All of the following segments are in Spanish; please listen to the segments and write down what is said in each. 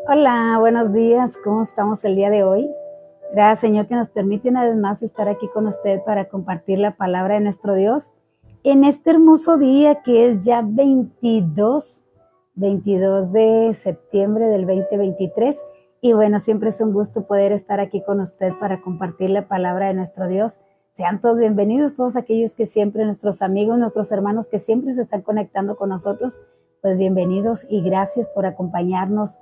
Hola, buenos días. ¿Cómo estamos el día de hoy? Gracias, Señor, que nos permite una vez más estar aquí con usted para compartir la palabra de nuestro Dios en este hermoso día que es ya 22 de septiembre del 2023. Y bueno, siempre es un gusto poder estar aquí con usted para compartir la palabra de nuestro Dios. Sean todos bienvenidos, todos aquellos que siempre, nuestros amigos, nuestros hermanos que siempre se están conectando con nosotros, pues bienvenidos y gracias por acompañarnos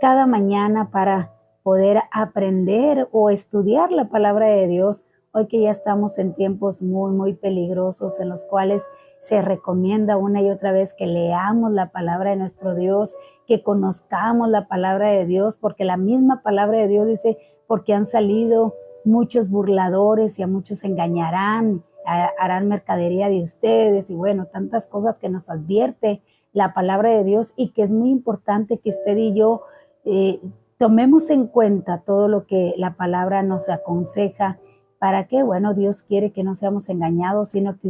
cada mañana para poder aprender o estudiar la palabra de Dios. Hoy que ya estamos en tiempos muy peligrosos en los cuales se recomienda una y otra vez que leamos la palabra de nuestro Dios, que conozcamos la palabra de Dios, porque la misma palabra de Dios dice, porque han salido muchos burladores y a muchos engañarán, harán mercadería de ustedes y bueno, tantas cosas que nos advierte la palabra de Dios y que es muy importante que usted y yo eh, tomemos en cuenta todo lo que la palabra nos aconseja para que, bueno, Dios quiere que no seamos engañados, sino que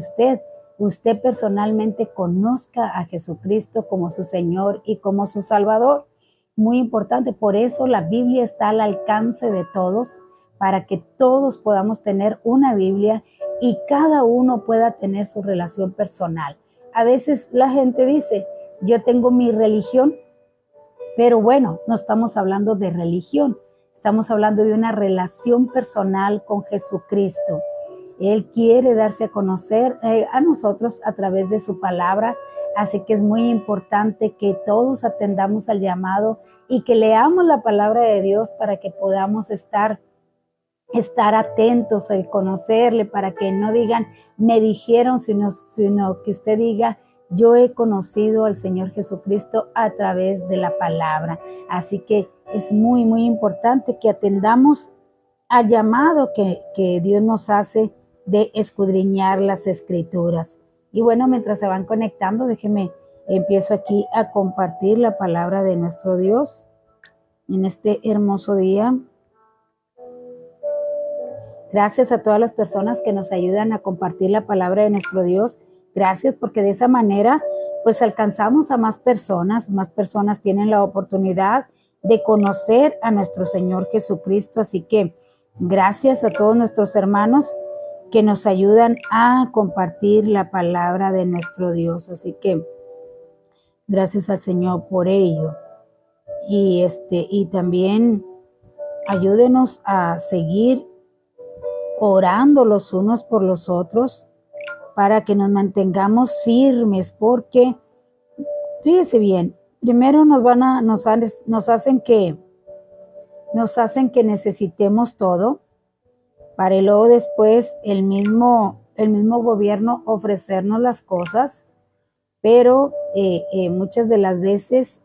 usted personalmente conozca a Jesucristo como su Señor y como su Salvador. Muy importante, por eso la Biblia está al alcance de todos, para que todos podamos tener una Biblia y cada uno pueda tener su relación personal. A veces la gente dice, yo tengo mi religión, pero bueno, no estamos hablando de religión, estamos hablando de una relación personal con Jesucristo. Él quiere darse a conocer a nosotros a través de su palabra, así que es muy importante que todos atendamos al llamado y que leamos la palabra de Dios para que podamos estar atentos a conocerle, para que no digan, me dijeron, sino que usted diga, yo he conocido al Señor Jesucristo a través de la palabra. Así que es muy importante que atendamos al llamado que Dios nos hace de escudriñar las escrituras. Y bueno, mientras se van conectando, empiezo aquí a compartir la palabra de nuestro Dios en este hermoso día. Gracias a todas las personas que nos ayudan a compartir la palabra de nuestro Dios. Gracias porque de esa manera pues alcanzamos a más personas tienen la oportunidad de conocer a nuestro Señor Jesucristo. Así que gracias a todos nuestros hermanos que nos ayudan a compartir la palabra de nuestro Dios. Así que gracias al Señor por ello. Y también ayúdenos a seguir orando los unos por los otros para que nos mantengamos firmes, porque fíjese bien, primero nos hacen que necesitemos todo, para luego después el mismo gobierno ofrecernos las cosas, pero muchas de las veces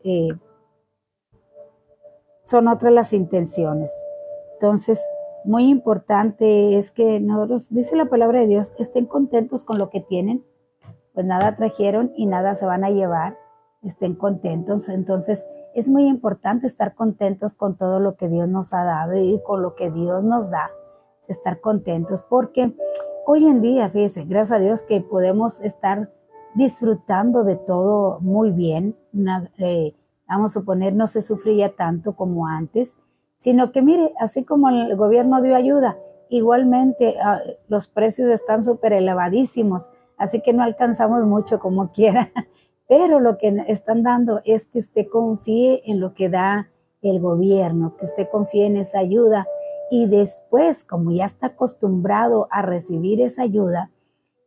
son otras las intenciones. Entonces, muy importante es que nosotros, dice la palabra de Dios, estén contentos con lo que tienen, pues nada trajeron y nada se van a llevar, estén contentos. Entonces, es muy importante estar contentos con todo lo que Dios nos ha dado y con lo que Dios nos da, estar contentos, porque hoy en día, fíjese, gracias a Dios que podemos estar disfrutando de todo muy bien. Vamos a suponer, no se sufría tanto como antes, sino que mire, así como el gobierno dio ayuda, igualmente los precios están súper elevadísimos, así que no alcanzamos mucho como quiera, pero lo que están dando es que usted confíe en lo que da el gobierno, que usted confíe en esa ayuda y después, como ya está acostumbrado a recibir esa ayuda,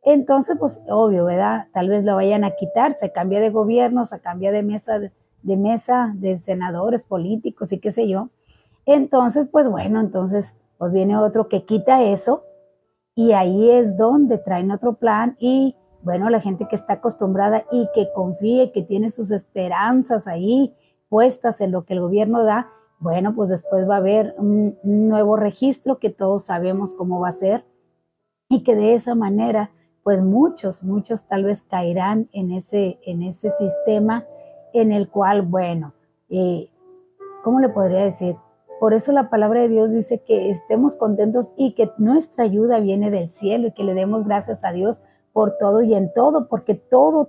entonces pues obvio, ¿verdad? Tal vez lo vayan a quitar, se cambia de gobierno, se cambia de mesa de senadores políticos y qué sé yo. Entonces, pues bueno, pues viene otro que quita eso y ahí es donde traen otro plan y bueno, la gente que está acostumbrada y que confíe, que tiene sus esperanzas ahí puestas en lo que el gobierno da, bueno, pues después va a haber un nuevo registro que todos sabemos cómo va a ser y que de esa manera, pues muchos tal vez caerán en ese sistema en el cual, bueno, ¿cómo le podría decir? Por eso la palabra de Dios dice que estemos contentos y que nuestra ayuda viene del cielo y que le demos gracias a Dios por todo y en todo, porque todo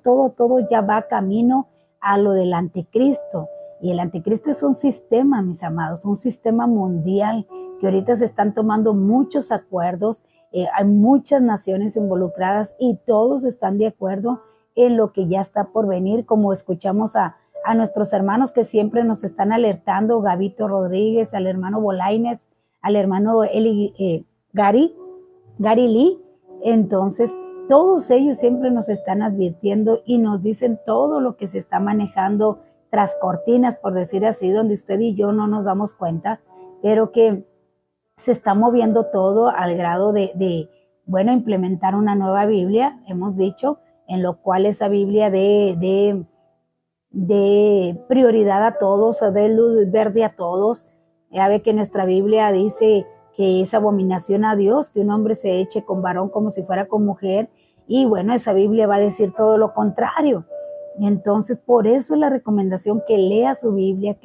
ya va camino a lo del anticristo. Y el anticristo es un sistema, mis amados, un sistema mundial que ahorita se están tomando muchos acuerdos, hay muchas naciones involucradas y todos están de acuerdo en lo que ya está por venir, como escuchamos a nuestros hermanos que siempre nos están alertando, Gabito Rodríguez, al hermano Bolaines, al hermano Gary Lee. Entonces, todos ellos siempre nos están advirtiendo y nos dicen todo lo que se está manejando tras cortinas, por decir así, donde usted y yo no nos damos cuenta, pero que se está moviendo todo al grado de implementar una nueva Biblia, hemos dicho, en lo cual esa Biblia de prioridad a todos, o de luz verde a todos. Ya ve que nuestra Biblia dice que es abominación a Dios, que un hombre se eche con varón como si fuera con mujer, y bueno, esa Biblia va a decir todo lo contrario. Entonces, por eso es la recomendación que lea su Biblia,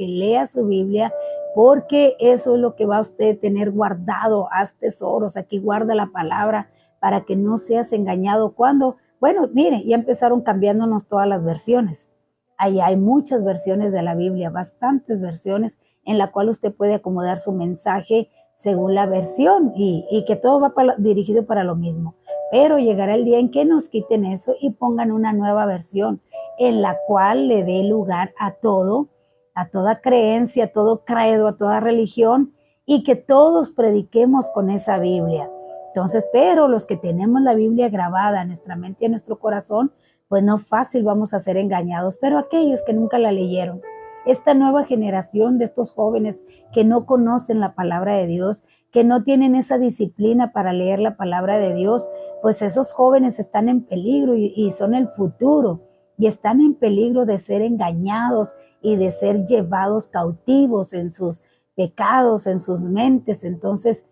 porque eso es lo que va a usted tener guardado, haz tesoros, aquí guarda la palabra, para que no seas engañado. Cuando, bueno, mire, ya empezaron cambiándonos todas las versiones. Ahí hay muchas versiones de la Biblia, bastantes versiones en la cual usted puede acomodar su mensaje según la versión y que todo va dirigido para lo mismo. Pero llegará el día en que nos quiten eso y pongan una nueva versión en la cual le dé lugar a todo, a toda creencia, a todo credo, a toda religión, y que todos prediquemos con esa Biblia. Entonces, pero los que tenemos la Biblia grabada en nuestra mente y en nuestro corazón, pues no fácil vamos a ser engañados, pero aquellos que nunca la leyeron, esta nueva generación de estos jóvenes que no conocen la palabra de Dios, que no tienen esa disciplina para leer la palabra de Dios, pues esos jóvenes están en peligro y son el futuro, y están en peligro de ser engañados y de ser llevados cautivos en sus pecados, en sus mentes. Entonces,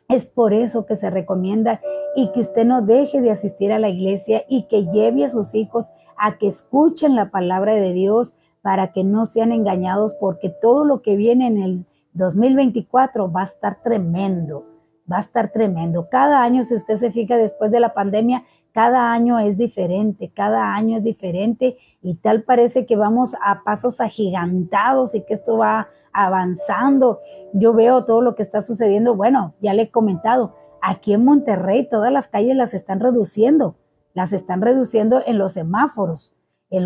es por eso que se recomienda y que usted no deje de asistir a la iglesia y que lleve a sus hijos a que escuchen la palabra de Dios para que no sean engañados, porque todo lo que viene en el 2024 va a estar tremendo, va a estar tremendo. Cada año, si usted se fija después de la pandemia, cada año es diferente y tal parece que vamos a pasos agigantados y que esto va avanzando. Yo veo todo lo que está sucediendo. Bueno, ya le he comentado, aquí en Monterrey todas las calles las están reduciendo en los semáforos. Y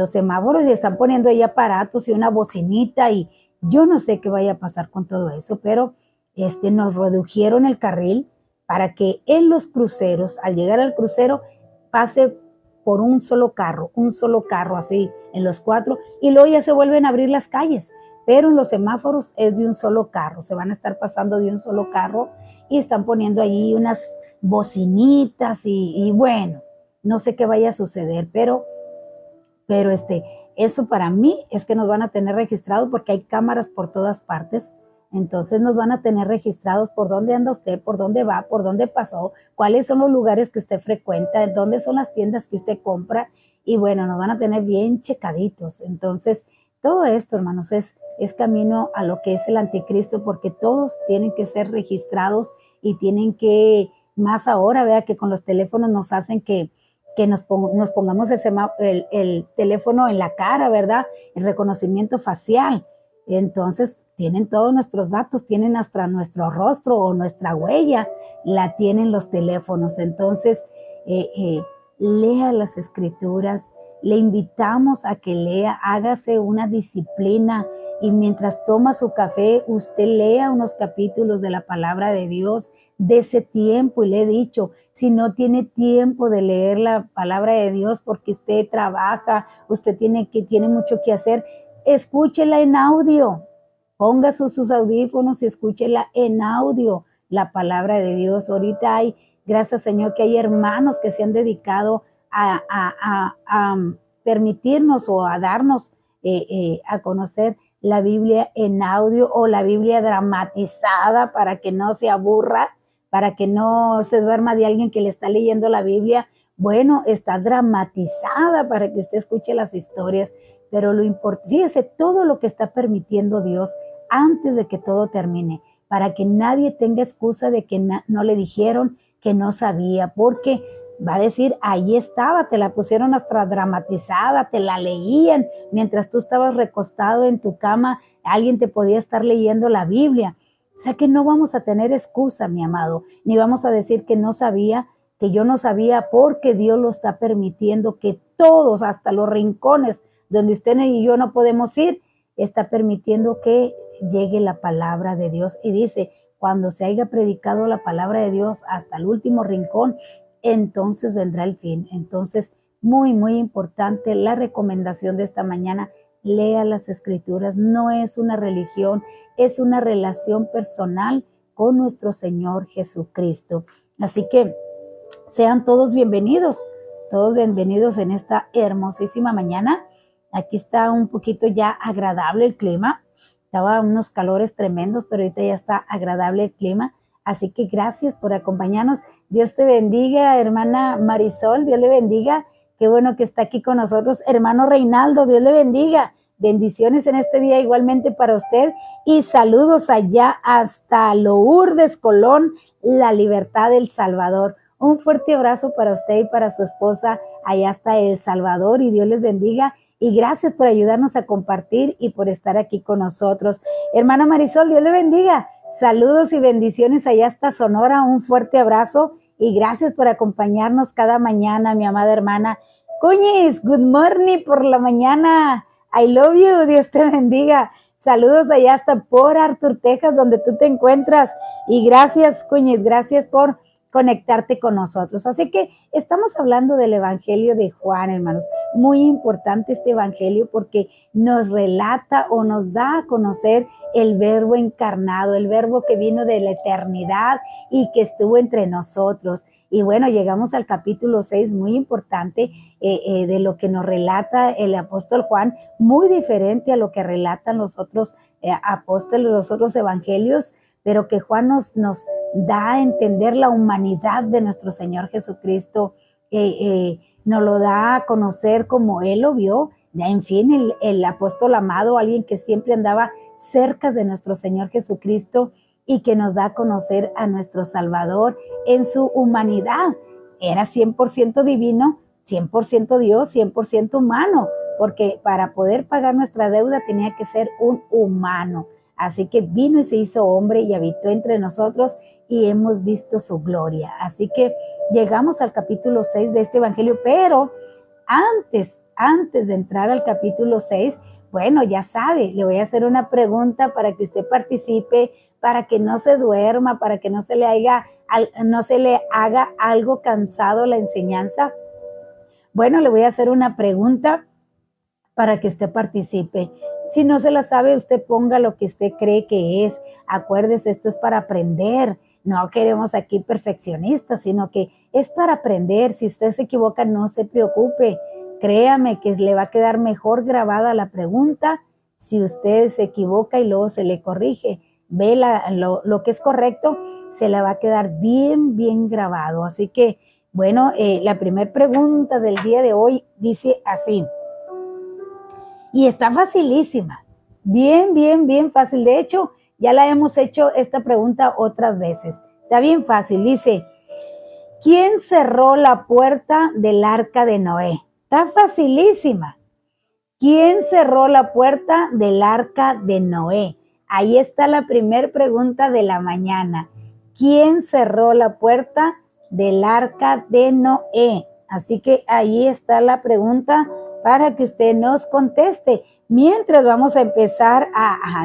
están poniendo ahí aparatos y una bocinita y yo no sé qué vaya a pasar con todo eso, pero nos redujeron el carril para que en los cruceros, al llegar al crucero, pase por un solo carro así en los cuatro, y luego ya se vuelven a abrir las calles, pero en los semáforos es de un solo carro, se van a estar pasando de un solo carro y están poniendo ahí unas bocinitas y bueno, no sé qué vaya a suceder, pero eso para mí es que nos van a tener registrados porque hay cámaras por todas partes. Entonces nos van a tener registrados por dónde anda usted, por dónde va, por dónde pasó, cuáles son los lugares que usted frecuenta, dónde son las tiendas que usted compra y bueno, nos van a tener bien checaditos. Entonces, todo esto, hermanos, es camino a lo que es el anticristo, porque todos tienen que ser registrados y tienen que, más ahora, vea que con los teléfonos nos hacen que nos pongamos el teléfono en la cara, ¿verdad? El reconocimiento facial. Entonces, tienen todos nuestros datos, tienen hasta nuestro rostro o nuestra huella, la tienen los teléfonos. Entonces, lea las escrituras, le invitamos a que lea, hágase una disciplina y mientras toma su café, usted lea unos capítulos de la palabra de Dios, de ese tiempo. Y le he dicho, si no tiene tiempo de leer la palabra de Dios porque usted trabaja, usted tiene mucho que hacer, escúchela en audio, ponga sus audífonos y escúchela en audio, la palabra de Dios. Ahorita hay, gracias Señor, que hay hermanos que se han dedicado a permitirnos o a darnos a conocer la Biblia en audio o la Biblia dramatizada para que no se aburra, para que no se duerma de alguien que le está leyendo la Biblia. Bueno, está dramatizada para que usted escuche las historias, pero fíjese todo lo que está permitiendo Dios antes de que todo termine, para que nadie tenga excusa de que no le dijeron, que no sabía, porque va a decir, ahí estaba, te la pusieron hasta dramatizada, te la leían, mientras tú estabas recostado en tu cama, alguien te podía estar leyendo la Biblia. O sea que no vamos a tener excusa, mi amado, ni vamos a decir que no sabía, que yo no sabía, porque Dios lo está permitiendo, que todos, hasta los rincones donde usted y yo no podemos ir, está permitiendo que llegue la palabra de Dios. Y dice, cuando se haya predicado la palabra de Dios hasta el último rincón, entonces vendrá el fin. Entonces, muy, muy importante la recomendación de esta mañana: lea las Escrituras. No es una religión, es una relación personal con nuestro Señor Jesucristo. Así que sean todos bienvenidos en esta hermosísima mañana. Aquí está un poquito ya agradable el clima. Estaba unos calores tremendos, pero ahorita ya está agradable el clima. Así que gracias por acompañarnos. Dios te bendiga, hermana Marisol, Dios le bendiga. Qué bueno que está aquí con nosotros. Hermano Reinaldo, Dios le bendiga. Bendiciones en este día igualmente para usted. Y saludos allá hasta Lourdes, Colón, La Libertad del Salvador. Un fuerte abrazo para usted y para su esposa allá hasta El Salvador, y Dios les bendiga. Y gracias por ayudarnos a compartir y por estar aquí con nosotros. Hermana Marisol, Dios le bendiga. Saludos y bendiciones allá hasta Sonora. Un fuerte abrazo y gracias por acompañarnos cada mañana, mi amada hermana. Cuñis, good morning por la mañana. I love you. Dios te bendiga. Saludos allá hasta por Arthur, Texas, donde tú te encuentras. Y gracias, Cuñis, gracias por conectarte con nosotros. Así que estamos hablando del Evangelio de Juan, hermanos. Muy importante este Evangelio porque nos relata o nos da a conocer el Verbo encarnado, el Verbo que vino de la eternidad y que estuvo entre nosotros. Y bueno, llegamos al capítulo 6, muy importante, de lo que nos relata el apóstol Juan, muy diferente a lo que relatan los otros apóstoles, los otros evangelios, pero que Juan nos da a entender la humanidad de nuestro Señor Jesucristo, nos lo da a conocer como Él lo vio. En fin, el apóstol amado, alguien que siempre andaba cerca de nuestro Señor Jesucristo y que nos da a conocer a nuestro Salvador en su humanidad. Era 100% divino, 100% Dios, 100% humano, porque para poder pagar nuestra deuda tenía que ser un humano. Así que vino y se hizo hombre y habitó entre nosotros y hemos visto su gloria. Así que llegamos al capítulo 6 de este evangelio, pero antes de entrar al capítulo 6, bueno, ya sabe, le voy a hacer una pregunta para que usted participe, para que no se duerma, para que no se le haga algo cansado la enseñanza. Bueno, le voy a hacer una pregunta para que usted participe. Si no se la sabe, usted ponga lo que usted cree que es. Acuérdese, esto es para aprender. No queremos aquí perfeccionistas, sino que es para aprender. Si usted se equivoca, no se preocupe. Créame que le va a quedar mejor grabada la pregunta si usted se equivoca y luego se le corrige. Ve lo que es correcto, se la va a quedar bien, bien grabado. Así que, bueno, la primera pregunta del día de hoy dice así. Y está facilísima, bien, bien, bien fácil. De hecho, ya la hemos hecho esta pregunta otras veces. Está bien fácil. Dice, ¿quién cerró la puerta del arca de Noé? Está facilísima. ¿Quién cerró la puerta del arca de Noé? Ahí está la primera pregunta de la mañana. ¿Quién cerró la puerta del arca de Noé? Así que ahí está la pregunta para que usted nos conteste. Mientras vamos a empezar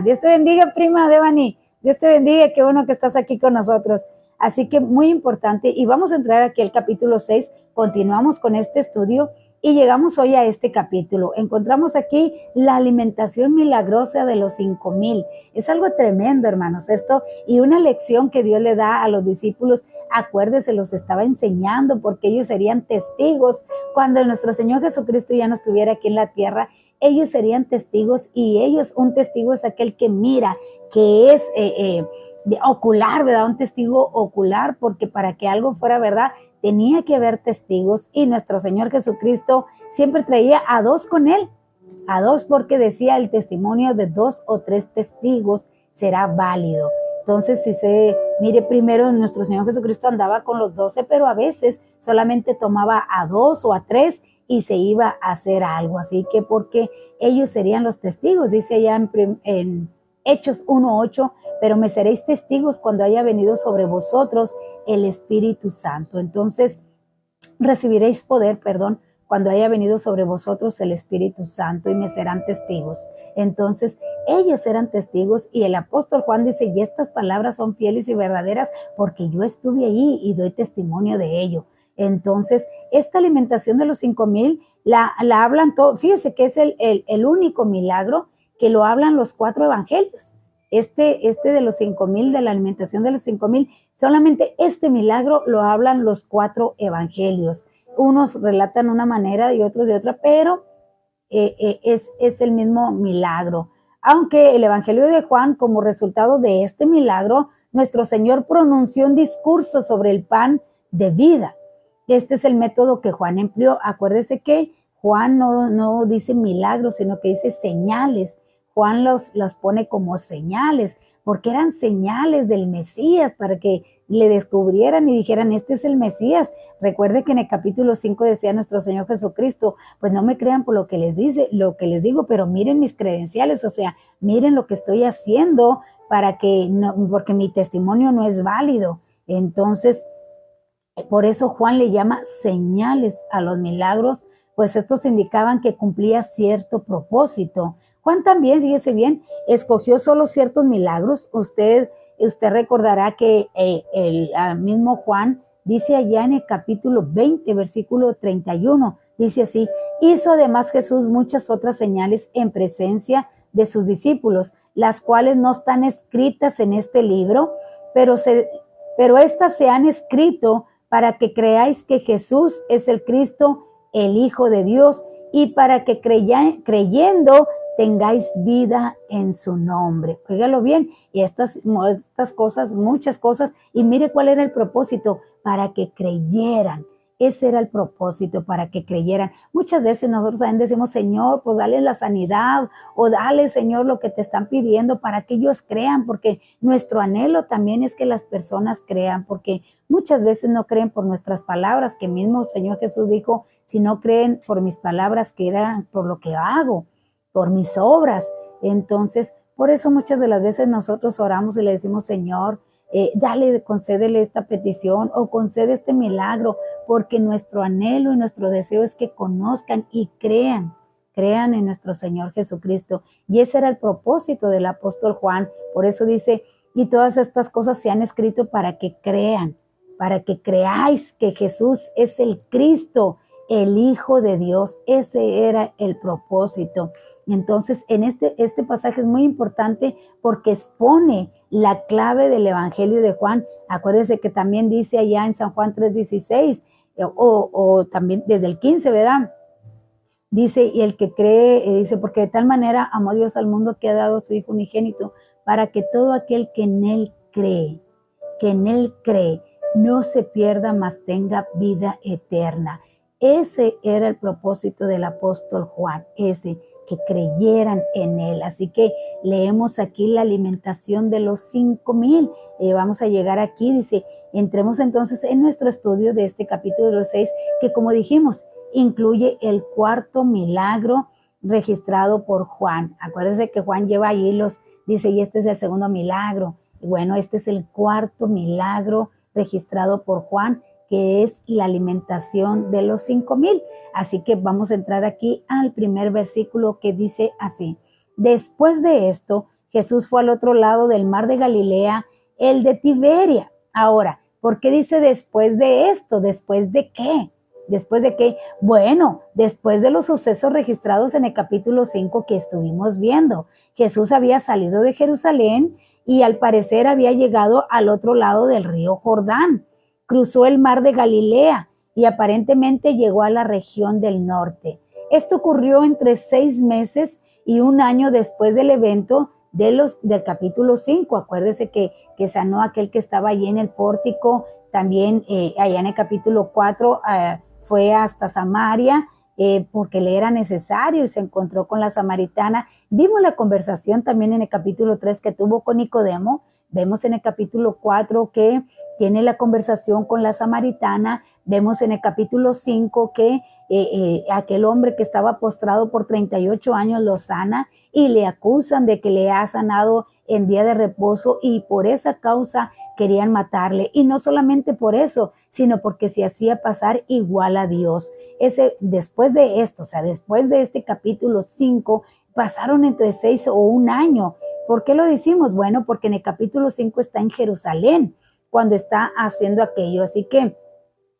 Dios te bendiga, prima Devani. Dios te bendiga, qué bueno que estás aquí con nosotros. Así que muy importante, y vamos a entrar aquí al capítulo 6, continuamos con este estudio y llegamos hoy a este capítulo. Encontramos aquí la alimentación milagrosa de los 5,000. Es algo tremendo, hermanos, esto, y una lección que Dios le da a los discípulos. Acuérdese, los estaba enseñando porque ellos serían testigos cuando nuestro Señor Jesucristo ya no estuviera aquí en la tierra. Ellos serían testigos, y ellos, un testigo es aquel que mira, que es de ocular, ¿verdad? Un testigo ocular, porque para que algo fuera verdad tenía que haber testigos, y nuestro Señor Jesucristo siempre traía a 2 con él, a 2, porque decía, el testimonio de 2 o 3 testigos será válido. Entonces, si se mire primero, nuestro Señor Jesucristo andaba con los 12, pero a veces solamente tomaba a 2 o a 3 y se iba a hacer algo. Así que porque ellos serían los testigos, dice allá en Hechos 1:8, pero me seréis testigos cuando haya venido sobre vosotros el Espíritu Santo. Entonces, recibiréis poder, cuando haya venido sobre vosotros el Espíritu Santo y me serán testigos. Entonces, ellos eran testigos y el apóstol Juan dice, y estas palabras son fieles y verdaderas porque yo estuve ahí y doy testimonio de ello. Entonces, esta alimentación de los 5,000 la hablan todos. Fíjese que es el único milagro que lo hablan los 4 evangelios. Este de los 5,000, de la alimentación de los 5,000, solamente este milagro lo hablan los 4 evangelios. Unos relatan una manera y otros de otra, pero es el mismo milagro. Aunque el evangelio de Juan, como resultado de este milagro, nuestro Señor pronunció un discurso sobre el pan de vida. Este es el método que Juan empleó. Acuérdese que Juan no dice milagros, sino que dice señales. Juan los pone como señales, porque eran señales del Mesías para que le descubrieran y dijeran, este es el Mesías. Recuerde que en el capítulo 5 decía nuestro Señor Jesucristo, pues no me crean por lo que les digo, pero miren mis credenciales, o sea, miren lo que estoy haciendo porque mi testimonio no es válido. Entonces, por eso Juan le llama señales a los milagros, pues estos indicaban que cumplía cierto propósito. Juan también, fíjese bien, escogió solo ciertos milagros. Usted recordará que el mismo Juan dice allá en el capítulo 20, versículo 31, dice así, hizo además Jesús muchas otras señales en presencia de sus discípulos, las cuales no están escritas en este libro, pero estas se han escrito para que creáis que Jesús es el Cristo, el Hijo de Dios, y para que creyendo tengáis vida en su nombre. Óigalo bien, y estas cosas, muchas cosas, y mire cuál era el propósito, para que creyeran. Ese era el propósito, para que creyeran. Muchas veces nosotros también decimos, Señor, pues dale la sanidad, o dale, Señor, lo que te están pidiendo para que ellos crean, porque nuestro anhelo también es que las personas crean, porque muchas veces no creen por nuestras palabras, que mismo Señor Jesús dijo, si no creen por mis palabras, que eran por lo que hago, por mis obras. Entonces, por eso muchas de las veces nosotros oramos y le decimos, Señor, concédele esta petición o concede este milagro, porque nuestro anhelo y nuestro deseo es que conozcan y crean en nuestro Señor Jesucristo. Y ese era el propósito del apóstol Juan. Por eso dice, y todas estas cosas se han escrito para que crean, para que creáis que Jesús es el Cristo, el Hijo de Dios. Ese era el propósito. Entonces, en este pasaje es muy importante porque expone la clave del Evangelio de Juan. Acuérdense que también dice allá en San Juan 3:16, o también desde el 15, ¿verdad? Dice, y el que cree, dice, porque de tal manera amó Dios al mundo que ha dado a su Hijo unigénito, para que todo aquel que en Él cree, no se pierda, mas tenga vida eterna. Ese era el propósito del apóstol Juan, que creyeran en él. Así que leemos aquí la alimentación de los 5,000. Vamos a llegar aquí, dice, entremos entonces en nuestro estudio de este capítulo 6, que como dijimos, incluye el 4º milagro registrado por Juan. Acuérdense que Juan lleva ahí dice, y este es el 2º milagro. Y bueno, este es el 4º milagro registrado por Juan, que es la alimentación de los 5,000. Así que vamos a entrar aquí al primer versículo que dice así. Después de esto, Jesús fue al otro lado del mar de Galilea, el de Tiberia. Ahora, ¿por qué dice después de esto? ¿Después de qué? ¿Después de qué? Bueno, después de los sucesos registrados en el capítulo 5 que estuvimos viendo. Jesús había salido de Jerusalén y al parecer había llegado al otro lado del río Jordán. Cruzó el mar de Galilea y aparentemente llegó a la región del norte. Esto ocurrió entre 6 meses y 1 año después del evento del capítulo 5. Acuérdese que sanó aquel que estaba allí en el pórtico. También allá en el capítulo 4 fue hasta Samaria porque le era necesario y se encontró con la samaritana. Vimos la conversación también en el capítulo 3 que tuvo con Nicodemo. vemos en el capítulo 4 que tiene la conversación con la samaritana, vemos en el capítulo 5 que aquel hombre que estaba postrado por 38 años lo sana y le acusan de que le ha sanado en día de reposo y por esa causa querían matarle. Y no solamente por eso, sino porque se hacía pasar igual a Dios. Después de esto, o sea, después de este capítulo 5, pasaron entre 6 o 1 año. ¿Por qué lo decimos? Bueno, porque en el capítulo 5 está en Jerusalén cuando está haciendo aquello. Así que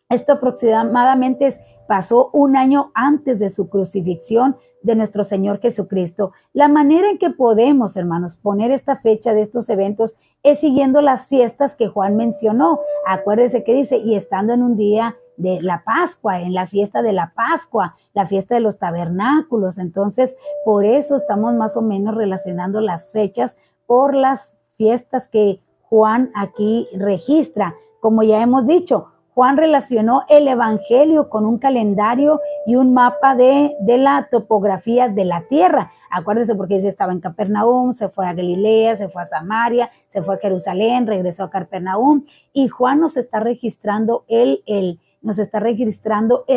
esto aproximadamente pasó 1 año antes de su crucifixión de nuestro Señor Jesucristo. La manera en que podemos, hermanos, poner esta fecha de estos eventos es siguiendo las fiestas que Juan mencionó. Acuérdense que dice, y estando en un día de la Pascua, en la fiesta de la Pascua, la fiesta de los tabernáculos. Entonces, por eso estamos más o menos relacionando las fechas por las fiestas que Juan aquí registra. Como ya hemos dicho, Juan relacionó el evangelio con un calendario y un mapa de la topografía de la tierra. Acuérdense porque dice estaba en Capernaum, se fue a Galilea, se fue a Samaria, se fue a Jerusalén, regresó a Capernaum y Juan nos está registrando el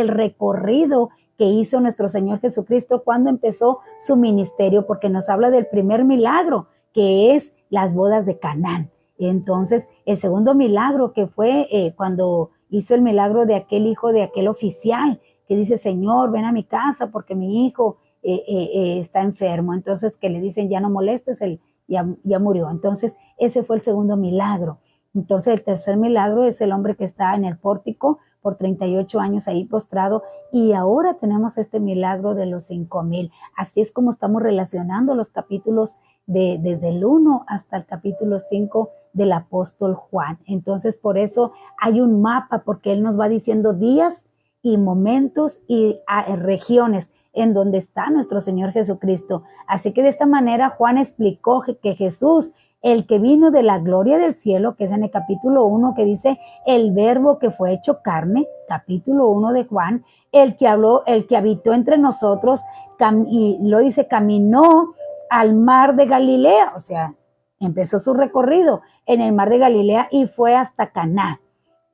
recorrido que hizo nuestro Señor Jesucristo cuando empezó su ministerio, porque nos habla del primer milagro, que es las bodas de Canaán. Entonces, el segundo milagro que fue cuando hizo el milagro de aquel hijo de aquel oficial, que dice, Señor, ven a mi casa porque mi hijo está enfermo. Entonces, que le dicen, ya no molestes, él ya murió. Entonces, ese fue el segundo milagro. Entonces, el tercer milagro es el hombre que está en el pórtico por 38 años ahí postrado, y ahora tenemos este milagro de los 5,000. Así es como estamos relacionando los capítulos desde el 1 hasta el capítulo 5 del apóstol Juan. Entonces, por eso hay un mapa, porque él nos va diciendo días y momentos y regiones en donde está nuestro Señor Jesucristo. Así que de esta manera Juan explicó que Jesús, el que vino de la gloria del cielo, que es en el capítulo 1 que dice el verbo que fue hecho carne, capítulo 1 de Juan, el que habló, el que habitó entre nosotros, y lo dice, caminó al mar de Galilea, o sea, empezó su recorrido en el mar de Galilea y fue hasta Caná,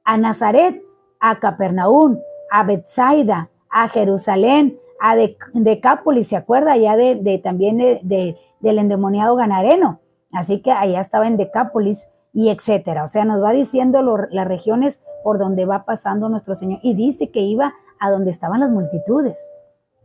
a Nazaret, a Capernaum, a Betsaida, a Jerusalén, a Decápolis, ¿se acuerda? Ya también del endemoniado Gadareno. Así que allá estaba en Decápolis y etcétera. O sea, nos va diciendo las regiones por donde va pasando nuestro Señor. Y dice que iba a donde estaban las multitudes.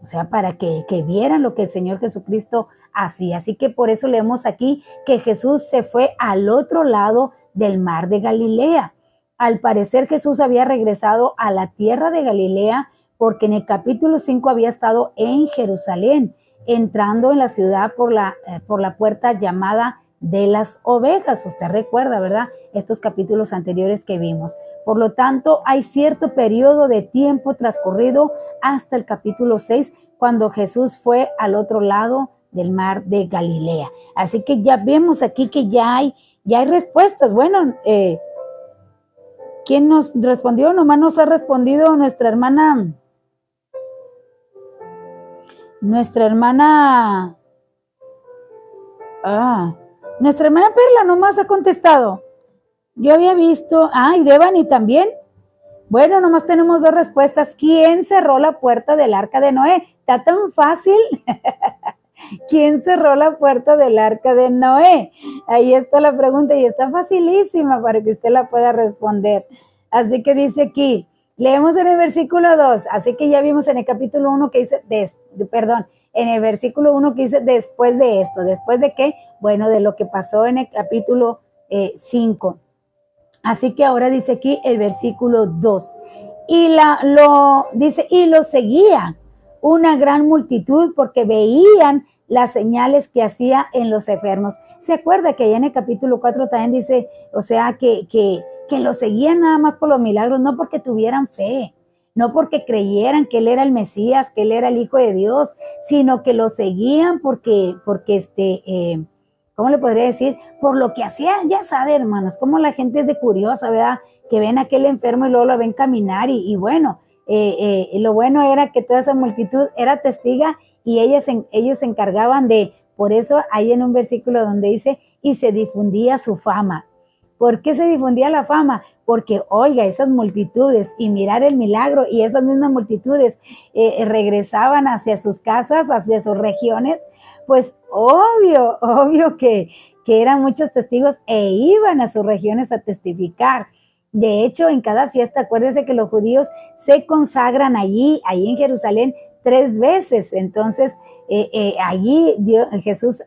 O sea, para que vieran lo que el Señor Jesucristo hacía. Así que por eso leemos aquí que Jesús se fue al otro lado del mar de Galilea. Al parecer Jesús había regresado a la tierra de Galilea porque en el capítulo 5 había estado en Jerusalén, entrando en la ciudad por la puerta llamada de las ovejas. Usted recuerda, ¿verdad? Estos capítulos anteriores que vimos. Por lo tanto, hay cierto periodo de tiempo transcurrido hasta el capítulo 6, cuando Jesús fue al otro lado del mar de Galilea. Así que ya vemos aquí que ya hay respuestas. Bueno, ¿quién nos respondió? Nomás nos ha respondido nuestra hermana Perla nomás ha contestado. Yo había visto, y Devani también. Bueno, nomás tenemos 2 respuestas. ¿Quién cerró la puerta del arca de Noé? ¿Está tan fácil? ¿Quién cerró la puerta del arca de Noé? Ahí está la pregunta y está facilísima para que usted la pueda responder. Así que dice aquí, leemos en el versículo 2, así que ya vimos en el capítulo 1 que dice, en el versículo 1 que dice después de esto. ¿Después de qué? Bueno, de lo que pasó en el capítulo 5. Así que ahora dice aquí el versículo 2. Dice, y lo seguía una gran multitud porque veían las señales que hacía en los enfermos. ¿Se acuerda que allá en el capítulo 4 también dice, o sea, que lo seguían nada más por los milagros, no porque tuvieran fe, no porque creyeran que él era el Mesías, que él era el Hijo de Dios, sino que lo seguían porque ¿cómo le podría decir? Por lo que hacía, ya sabe, hermanos, como la gente es de curiosa, ¿verdad? Que ven a aquel enfermo y luego lo ven caminar y bueno, lo bueno era que toda esa multitud era testiga y ellos se encargaban por eso hay en un versículo donde dice, y se difundía su fama. ¿Por qué se difundía la fama? Porque, oiga, esas multitudes y mirar el milagro y esas mismas multitudes regresaban hacia sus casas, hacia sus regiones, pues obvio que eran muchos testigos e iban a sus regiones a testificar. De hecho, en cada fiesta, acuérdense que los judíos se consagran allí en Jerusalén 3 veces. Entonces, allí Jesús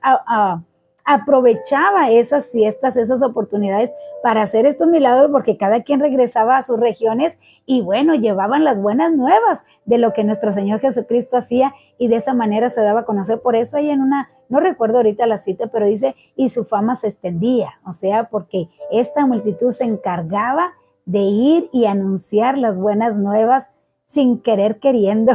aprovechaba esas fiestas, esas oportunidades para hacer estos milagros, porque cada quien regresaba a sus regiones y bueno, llevaban las buenas nuevas de lo que nuestro Señor Jesucristo hacía, y de esa manera se daba a conocer. Por eso hay no recuerdo ahorita la cita, pero dice, y su fama se extendía, o sea, porque esta multitud se encargaba de ir y anunciar las buenas nuevas sin querer queriendo.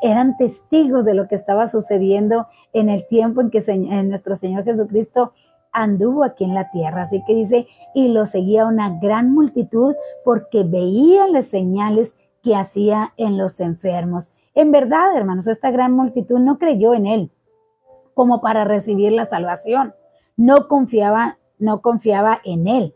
Eran testigos de lo que estaba sucediendo en el tiempo en que nuestro Señor Jesucristo anduvo aquí en la tierra. Así que dice, y lo seguía una gran multitud porque veían las señales que hacía en los enfermos. En verdad, hermanos, esta gran multitud no creyó en él como para recibir la salvación. No confiaba en él.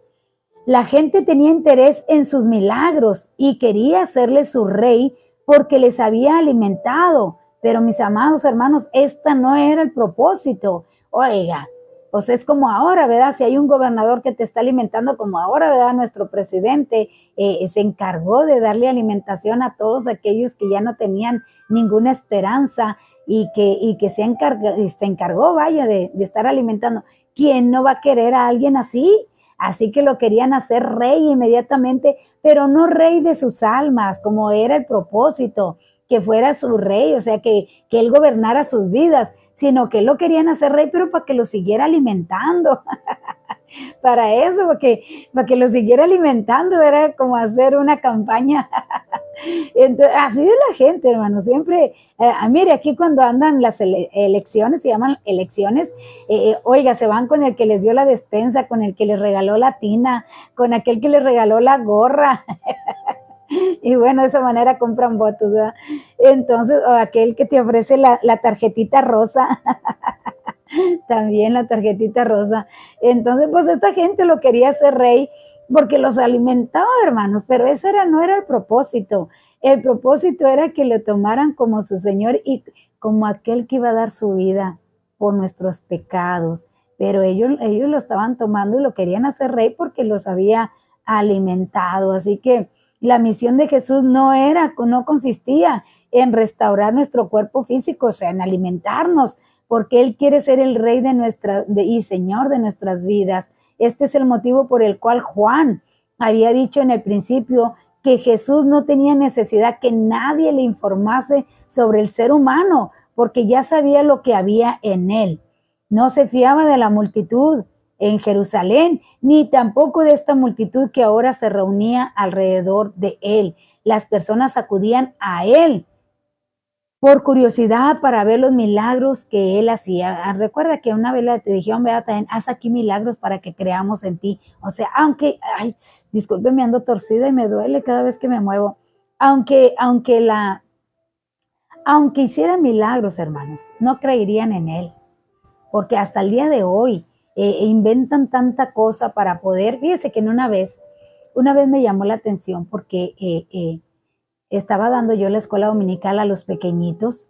La gente tenía interés en sus milagros y quería hacerle su rey porque les había alimentado. Pero mis amados hermanos, esta no era el propósito. Oiga, pues es como ahora, ¿verdad? Si hay un gobernador que te está alimentando, como ahora, ¿verdad? Nuestro presidente se encargó de darle alimentación a todos aquellos que ya no tenían ninguna esperanza y que se encargó, vaya, de estar alimentando. ¿Quién no va a querer a alguien así? Así que lo querían hacer rey inmediatamente, pero no rey de sus almas, como era el propósito, que fuera su rey, o sea, que él gobernara sus vidas, sino que lo querían hacer rey, pero para que lo siguiera alimentando. Para eso, para que lo siguiera alimentando, era como hacer una campaña. Entonces, así es la gente, hermano, siempre, mire, aquí cuando andan las elecciones, se llaman elecciones, oiga, se van con el que les dio la despensa, con el que les regaló la tina, con aquel que les regaló la gorra, y bueno, de esa manera compran votos, ¿verdad? Entonces, o aquel que te ofrece la tarjetita rosa, también la tarjetita rosa. Entonces, pues esta gente lo quería hacer rey porque los alimentaba, hermanos, pero ese no era el propósito. El propósito era que lo tomaran como su Señor y como aquel que iba a dar su vida por nuestros pecados. Pero ellos lo estaban tomando y lo querían hacer rey porque los había alimentado. Así que la misión de Jesús no consistía en restaurar nuestro cuerpo físico, o sea, en alimentarnos, porque Él quiere ser el Rey y Señor de nuestras vidas. Este es el motivo por el cual Juan había dicho en el principio que Jesús no tenía necesidad que nadie le informase sobre el ser humano, porque ya sabía lo que había en Él. No se fiaba de la multitud en Jerusalén, ni tampoco de esta multitud que ahora se reunía alrededor de Él. Las personas acudían a Él por curiosidad para ver los milagros que Él hacía. Recuerda que una vez te dijeron, vea, también haz aquí milagros para que creamos en ti. O sea, disculpe, me ando torcida y me duele cada vez que me muevo. Aunque hiciera milagros, hermanos, no creerían en Él. Porque hasta el día de hoy inventan tanta cosa para poder. Fíjese que una vez me llamó la atención porque estaba dando yo la escuela dominical a los pequeñitos,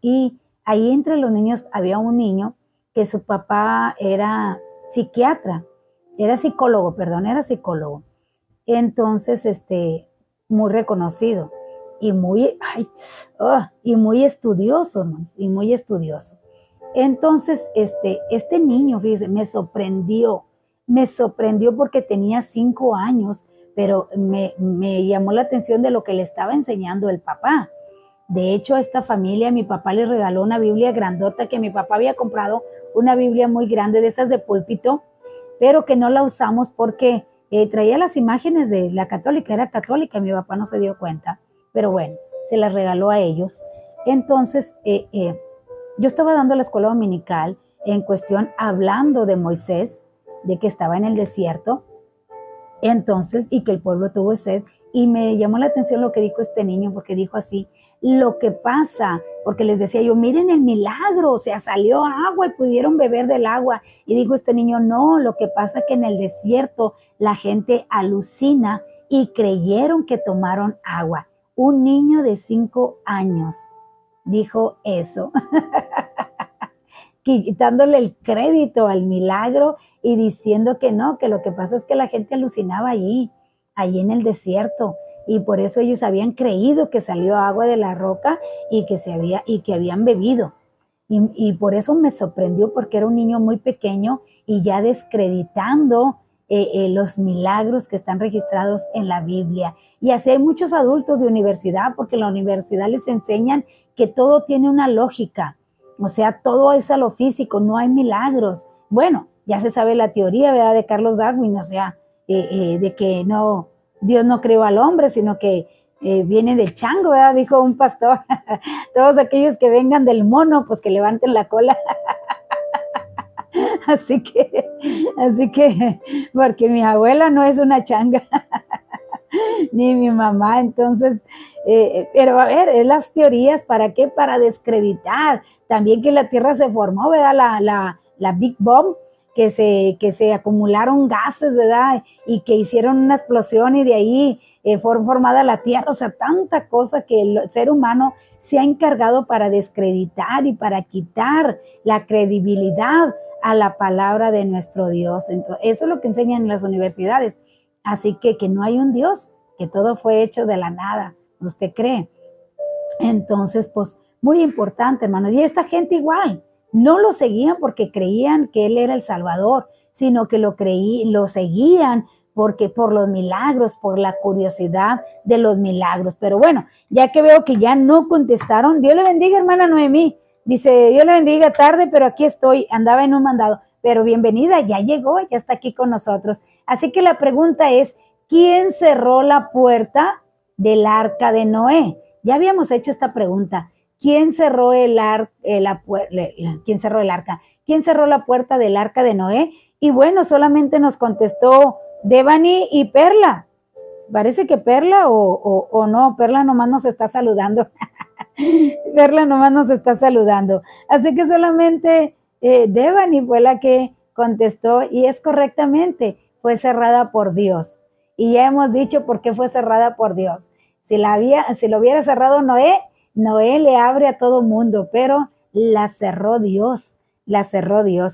y ahí entre los niños había un niño que su papá era psicólogo. Entonces, muy reconocido y muy estudioso, hermanos, y muy estudioso. Entonces, este niño, fíjese, me sorprendió porque tenía 5 años, pero me llamó la atención de lo que le estaba enseñando el papá. De hecho, a esta familia, mi papá le regaló una Biblia grandota, que mi papá había comprado una Biblia muy grande, de esas de púlpito, pero que no la usamos porque traía las imágenes de la católica, era católica, mi papá no se dio cuenta, pero bueno, se las regaló a ellos. Entonces, yo estaba dando la escuela dominical en cuestión, hablando de Moisés, de que estaba en el desierto, Entonces, y que el pueblo tuvo sed. Y me llamó la atención lo que dijo este niño, porque dijo así: lo que pasa, porque les decía yo, miren el milagro, o sea, salió agua y pudieron beber del agua. Y dijo este niño, no, lo que pasa es que en el desierto la gente alucina y creyeron que tomaron agua. Un niño de 5 años dijo eso, quitándole el crédito al milagro y diciendo que no, que lo que pasa es que la gente alucinaba allí en el desierto, y por eso ellos habían creído que salió agua de la roca y que habían bebido. Y por eso me sorprendió, porque era un niño muy pequeño y ya descreditando los milagros que están registrados en la Biblia. Y así hay muchos adultos de universidad, porque en la universidad les enseñan que todo tiene una lógica. O sea, todo es a lo físico, no hay milagros. Bueno, ya se sabe la teoría, ¿verdad?, de Carlos Darwin, o sea, de que no, Dios no creó al hombre, sino que viene del chango, ¿verdad?, dijo un pastor. Todos aquellos que vengan del mono, pues que levanten la cola. Así que, porque mi abuela no es una changa, ni mi mamá. Entonces, pero a ver, es las teorías, ¿para qué? Para descreditar también que la Tierra se formó, ¿verdad? La Big Bomb, que se acumularon gases, ¿verdad? Y que hicieron una explosión y de ahí fue formada la Tierra. O sea, tanta cosa que el ser humano se ha encargado para descreditar y para quitar la credibilidad a la palabra de nuestro Dios. Entonces, eso es lo que enseñan en las universidades. Así que no hay un Dios, que todo fue hecho de la nada. ¿Usted cree? Entonces, pues, muy importante, hermano. Y esta gente igual, no lo seguían porque creían que Él era el Salvador, sino que lo seguían porque por los milagros, por la curiosidad de los milagros. Pero bueno, ya que veo que ya no contestaron, Dios le bendiga, hermana Noemí. Dice, Dios le bendiga, tarde, pero aquí estoy, andaba en un mandado. Pero bienvenida, ya llegó, ya está aquí con nosotros. Así que la pregunta es, ¿quién cerró la puerta del arca de Noé? Ya habíamos hecho esta pregunta. ¿Quién cerró ¿Quién cerró el arca? ¿Quién cerró la puerta del arca de Noé? Y bueno, solamente nos contestó Devani y Perla. Parece que Perla o no, Perla nomás nos está saludando. Perla nomás nos está saludando. Así que solamente Devani fue la que contestó, y es correctamente, fue cerrada por Dios. Y ya hemos dicho por qué fue cerrada por Dios. Si lo hubiera cerrado Noé, Noé le abre a todo mundo, pero la cerró Dios,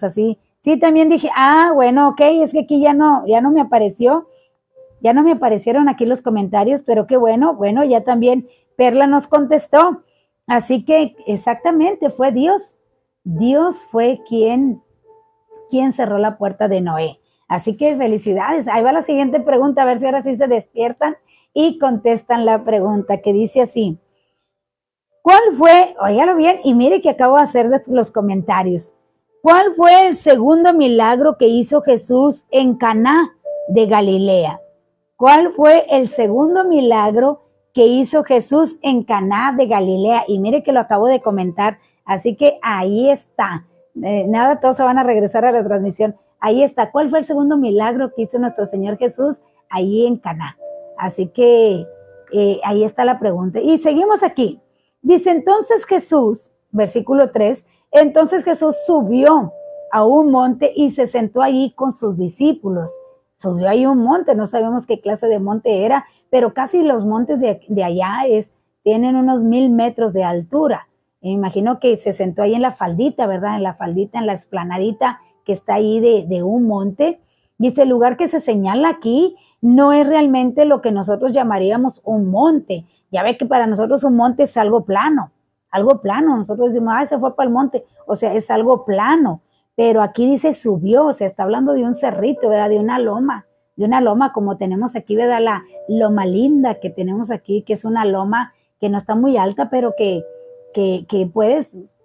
así. Sí, también dije, bueno, ok, es que aquí ya no me apareció, ya no me aparecieron aquí los comentarios, pero qué bueno, ya también Perla nos contestó. Así que exactamente fue Dios. Dios fue quien cerró la puerta de Noé. Así que felicidades. Ahí va la siguiente pregunta, a ver si ahora sí se despiertan y contestan la pregunta, que dice así. ¿Cuál fue? Óigalo bien y mire que acabo de hacer los comentarios. ¿Cuál fue el segundo milagro que hizo Jesús en Caná de Galilea? ¿Cuál fue el segundo milagro que hizo Jesús en Caná de Galilea? Y mire que lo acabo de comentar, así que ahí está. Nada, todos se van a regresar a la transmisión. Ahí está. ¿Cuál fue el segundo milagro que hizo nuestro Señor Jesús ahí en Caná? Así que ahí está la pregunta. Y seguimos aquí. Dice, entonces Jesús, versículo 3, entonces Jesús subió a un monte y se sentó allí con sus discípulos. Subió ahí un monte, no sabemos qué clase de monte era, pero casi los montes de allá tienen unos 1000 metros de altura. Me imagino que se sentó ahí en la faldita, ¿verdad? En la faldita, en la explanadita que está ahí de un monte. Y ese lugar que se señala aquí no es realmente lo que nosotros llamaríamos un monte. Ya ve que para nosotros un monte es algo plano. Nosotros decimos, se fue para el monte. O sea, es algo plano. Pero aquí dice subió, o sea, está hablando de un cerrito, ¿verdad? De una loma como tenemos aquí, ¿verdad? La loma linda que tenemos aquí, que es una loma que no está muy alta, pero que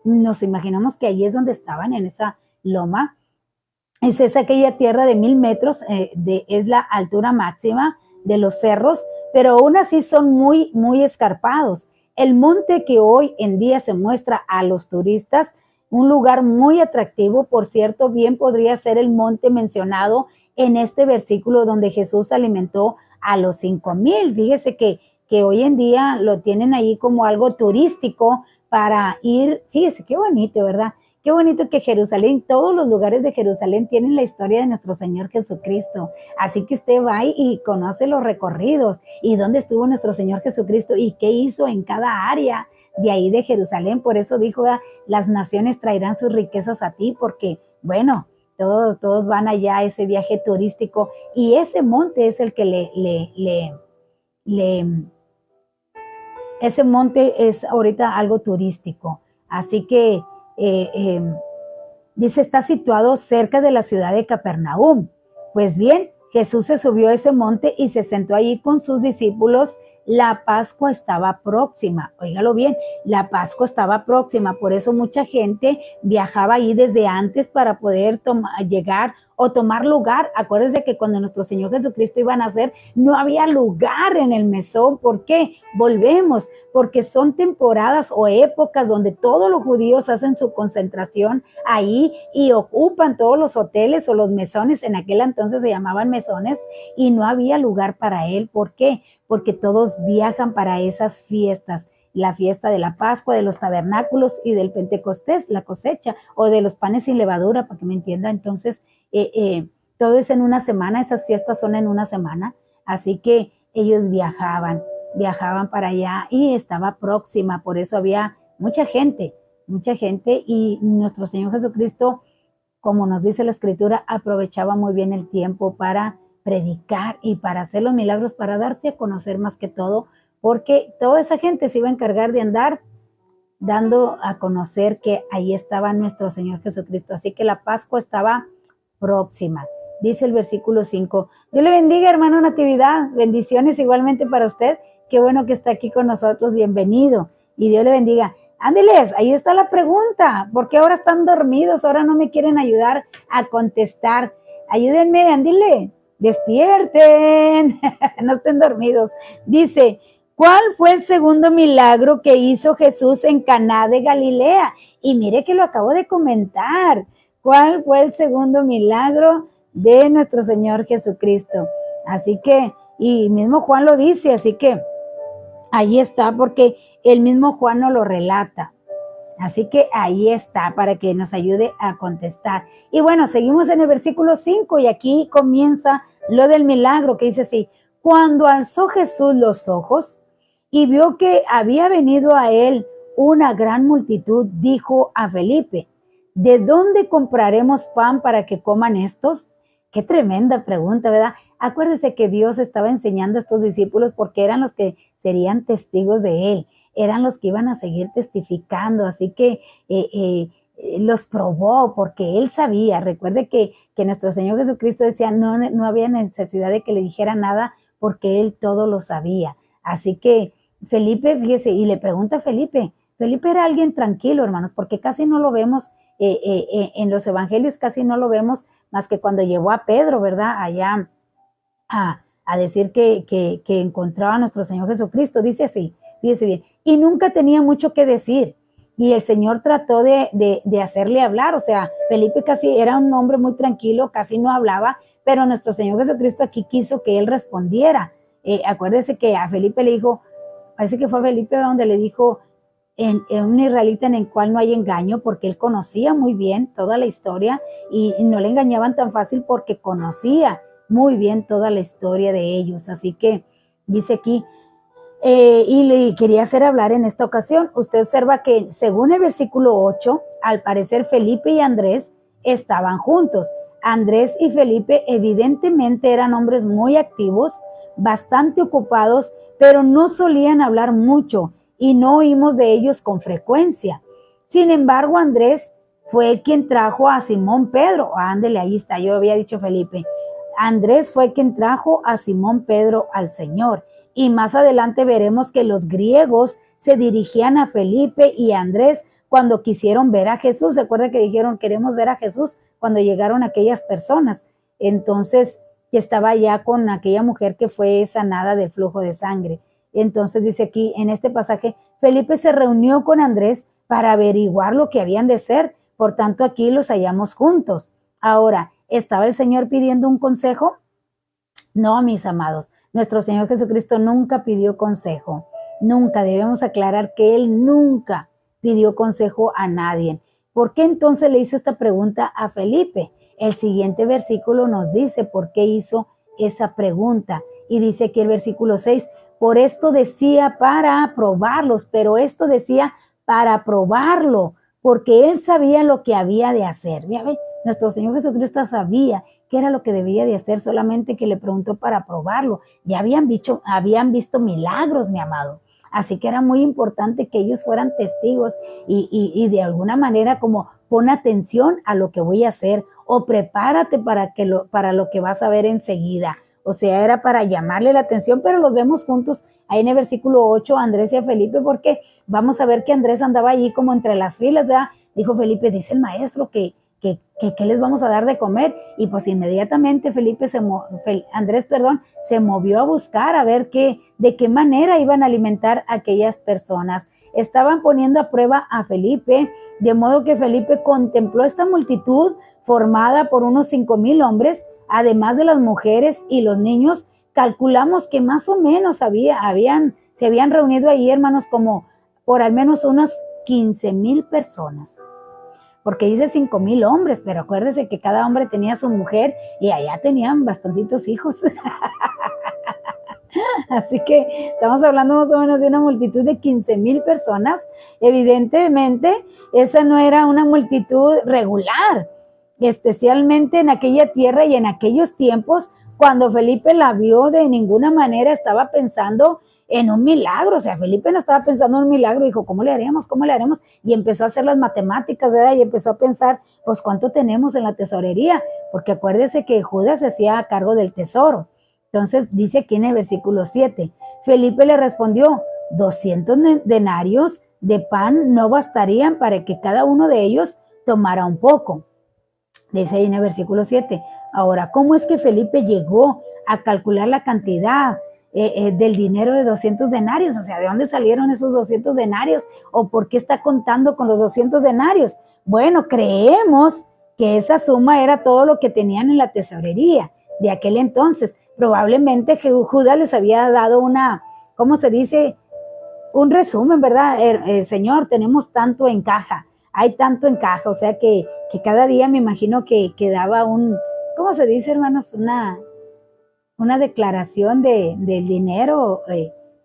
nos imaginamos que allí es donde estaban, en esa loma. Es aquella tierra de 1000 metros, es la altura máxima de los cerros, pero aún así son muy, muy escarpados. El monte que hoy en día se muestra a los turistas, un lugar muy atractivo, por cierto, bien podría ser el monte mencionado en este versículo donde Jesús alimentó a los 5,000. Fíjese que hoy en día lo tienen ahí como algo turístico para ir. Fíjese qué bonito, ¿verdad? Qué bonito que Jerusalén, todos los lugares de Jerusalén tienen la historia de nuestro Señor Jesucristo. Así que usted va y conoce los recorridos y dónde estuvo nuestro Señor Jesucristo y qué hizo en cada área de ahí de Jerusalén. Por eso dijo, las naciones traerán sus riquezas a ti, porque, bueno, todos van allá a ese viaje turístico y ese monte es el que ese monte es ahorita algo turístico. Así que dice, está situado cerca de la ciudad de Capernaum. Pues bien, Jesús se subió a ese monte y se sentó allí con sus discípulos. La Pascua estaba próxima. Óigalo bien, la Pascua estaba próxima. Por eso mucha gente viajaba ahí desde antes para poder llegar o tomar lugar. Acuérdense que cuando nuestro Señor Jesucristo iba a nacer, no había lugar en el mesón. ¿Por qué? Volvemos, porque son temporadas o épocas donde todos los judíos hacen su concentración ahí y ocupan todos los hoteles o los mesones. En aquel entonces se llamaban mesones y no había lugar para él. ¿Por qué? Porque todos viajan para esas fiestas. La fiesta de la Pascua, de los tabernáculos y del Pentecostés, la cosecha, o de los panes sin levadura, para que me entienda. Entonces, todo es en una semana, esas fiestas son en una semana, así que ellos viajaban para allá y estaba próxima, por eso había mucha gente, y nuestro Señor Jesucristo, como nos dice la Escritura, aprovechaba muy bien el tiempo para predicar y para hacer los milagros, para darse a conocer más que todo, porque toda esa gente se iba a encargar de andar dando a conocer que ahí estaba nuestro Señor Jesucristo. Así que la Pascua estaba próxima. Dice el versículo 5. Dios le bendiga, hermano Natividad. Bendiciones igualmente para usted. Qué bueno que está aquí con nosotros. Bienvenido. Y Dios le bendiga. Ándeles, ahí está la pregunta. ¿Por qué ahora están dormidos? Ahora no me quieren ayudar a contestar. Ayúdenme, ándele. Despierten. No estén dormidos. Dice, ¿cuál fue el segundo milagro que hizo Jesús en Caná de Galilea? Y mire que lo acabo de comentar. ¿Cuál fue el segundo milagro de nuestro Señor Jesucristo? Así que, y mismo Juan lo dice, así que ahí está, porque el mismo Juan nos lo relata. Así que ahí está, para que nos ayude a contestar. Y bueno, seguimos en el versículo 5 y aquí comienza lo del milagro, que dice así: cuando alzó Jesús los ojos y vio que había venido a él una gran multitud, dijo a Felipe, ¿de dónde compraremos pan para que coman estos? Qué tremenda pregunta, ¿verdad? Acuérdese que Dios estaba enseñando a estos discípulos porque eran los que serían testigos de él, eran los que iban a seguir testificando, así que los probó porque él sabía. Recuerde que nuestro Señor Jesucristo decía, no había necesidad de que le dijera nada porque él todo lo sabía. Así que Felipe, fíjese, y le pregunta a Felipe era alguien tranquilo, hermanos, porque casi no lo vemos en los evangelios, casi no lo vemos más que cuando llevó a Pedro, ¿verdad? Allá a decir que encontraba a nuestro Señor Jesucristo. Dice así, fíjese bien, y nunca tenía mucho que decir. Y el Señor trató de hacerle hablar, o sea, Felipe casi era un hombre muy tranquilo, casi no hablaba, pero nuestro Señor Jesucristo aquí quiso que él respondiera. Acuérdese que a Felipe le dijo, parece que fue a Felipe donde le dijo, en un israelita en el cual no hay engaño, porque él conocía muy bien toda la historia y no le engañaban tan fácil porque conocía muy bien toda la historia de ellos. Así que dice aquí, y le quería hacer hablar en esta ocasión. Usted observa que según el versículo 8, al parecer Felipe y Andrés estaban juntos. Andrés y Felipe evidentemente eran hombres muy activos, bastante ocupados, pero no solían hablar mucho y no oímos de ellos con frecuencia. Sin embargo, Andrés fue quien trajo a Simón Pedro. Ándele, ahí está, yo había dicho Felipe. Andrés fue quien trajo a Simón Pedro al Señor. Y más adelante veremos que los griegos se dirigían a Felipe y a Andrés cuando quisieron ver a Jesús. ¿Se acuerda que dijeron, queremos ver a Jesús? Cuando llegaron aquellas personas. Entonces, que estaba ya con aquella mujer que fue sanada del flujo de sangre. Entonces dice aquí, en este pasaje, Felipe se reunió con Andrés para averiguar lo que habían de ser. Por tanto, aquí los hallamos juntos. Ahora, ¿Estaba el Señor pidiendo un consejo? No, mis amados, nuestro Señor Jesucristo nunca pidió consejo. Nunca, debemos aclarar que Él nunca pidió consejo a nadie. ¿Por qué entonces le hizo esta pregunta a Felipe? El siguiente versículo nos dice por qué hizo esa pregunta. Y dice aquí el versículo 6, por esto decía para probarlos, pero esto decía para probarlo, porque Él sabía lo que había de hacer. ¿Ya ve? Nuestro Señor Jesucristo sabía qué era lo que debía de hacer, solamente que le preguntó para probarlo. Ya habían visto milagros, mi amado. Así que era muy importante que ellos fueran testigos y de alguna manera como pon atención a lo que voy a hacer o prepárate para lo que vas a ver enseguida. O sea, era para llamarle la atención, pero los vemos juntos ahí en el versículo 8, Andrés y a Felipe, porque vamos a ver que Andrés andaba allí como entre las filas, ¿verdad? Dijo Felipe, dice el maestro que les vamos a dar de comer, y pues inmediatamente Andrés se movió a buscar a ver de qué manera iban a alimentar a aquellas personas. Estaban poniendo a prueba a Felipe, de modo que Felipe contempló esta multitud formada por unos 5,000 hombres, además de las mujeres y los niños. Calculamos que más o menos se habían reunido ahí, hermanos, como por al menos unas 15,000 personas. Porque dice 5,000 hombres, pero acuérdese que cada hombre tenía su mujer y allá tenían bastantitos hijos. Así que estamos hablando más o menos de una multitud de 15,000 personas. Evidentemente, esa no era una multitud regular, especialmente en aquella tierra y en aquellos tiempos. Cuando Felipe la vio, de ninguna manera estaba pensando en un milagro. O sea, Felipe no estaba pensando en un milagro, dijo, ¿cómo le haremos? ¿Cómo le haremos? Y empezó a hacer las matemáticas, ¿verdad? Y empezó a pensar, pues, ¿cuánto tenemos en la tesorería? Porque acuérdese que Judas se hacía a cargo del tesoro. Entonces, dice aquí en el versículo 7, Felipe le respondió, 200 denarios de pan no bastarían para que cada uno de ellos tomara un poco. Dice ahí en el versículo 7. Ahora, ¿cómo es que Felipe llegó a calcular la cantidad del dinero de 200 denarios? O sea, ¿de dónde salieron esos 200 denarios? ¿O por qué está contando con los 200 denarios? Bueno, creemos que esa suma era todo lo que tenían en la tesorería de aquel entonces. Probablemente Judas les había dado ¿cómo se dice? Un resumen, ¿verdad? Señor, tenemos tanto en caja. Hay tanto en caja, o sea que cada día me imagino que daba ¿cómo se dice, hermanos? Una declaración del dinero,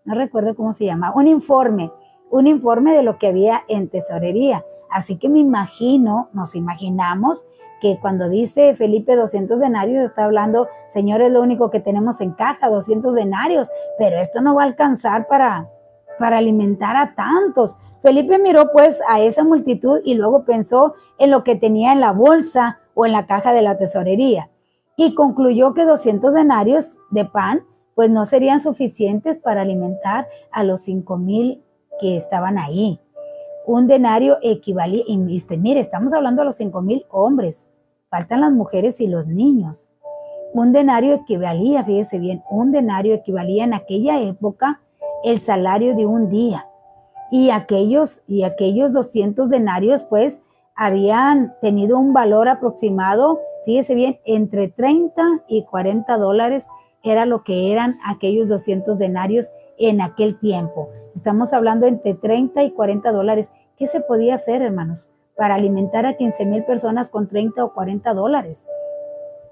no recuerdo cómo se llama, un informe de lo que había en tesorería. Así que nos imaginamos que cuando dice Felipe 200 denarios, está hablando, Señor, es lo único que tenemos en caja, 200 denarios, pero esto no va a alcanzar para alimentar a tantos. Felipe miró pues a esa multitud y luego pensó en lo que tenía en la bolsa o en la caja de la tesorería y concluyó que 200 denarios de pan pues no serían suficientes para alimentar a los 5,000 que estaban ahí. Un denario equivalía, y mire, estamos hablando de los 5,000 hombres, faltan las mujeres y los niños. Un denario equivalía, fíjese bien, un denario equivalía en aquella época el salario de un día. Y aquellos 200 denarios pues habían tenido un valor aproximado, fíjese bien, entre 30 y 40 dólares era lo que eran aquellos 200 denarios en aquel tiempo. Estamos hablando entre 30 y 40 dólares. ¿Qué se podía hacer, hermanos, para alimentar a 15,000 personas con 30 o 40 dólares?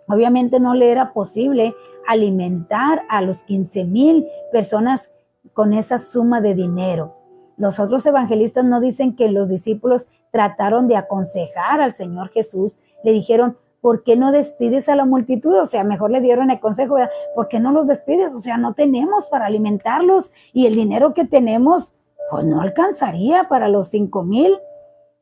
Obviamente no le era posible alimentar a los 15,000 personas con esa suma de dinero. Los otros evangelistas no dicen que los discípulos trataron de aconsejar al Señor Jesús, le dijeron, ¿por qué no despides a la multitud? O sea, mejor le dieron el consejo, ¿por qué no los despides? O sea, no tenemos para alimentarlos y el dinero que tenemos, pues no alcanzaría para los 5,000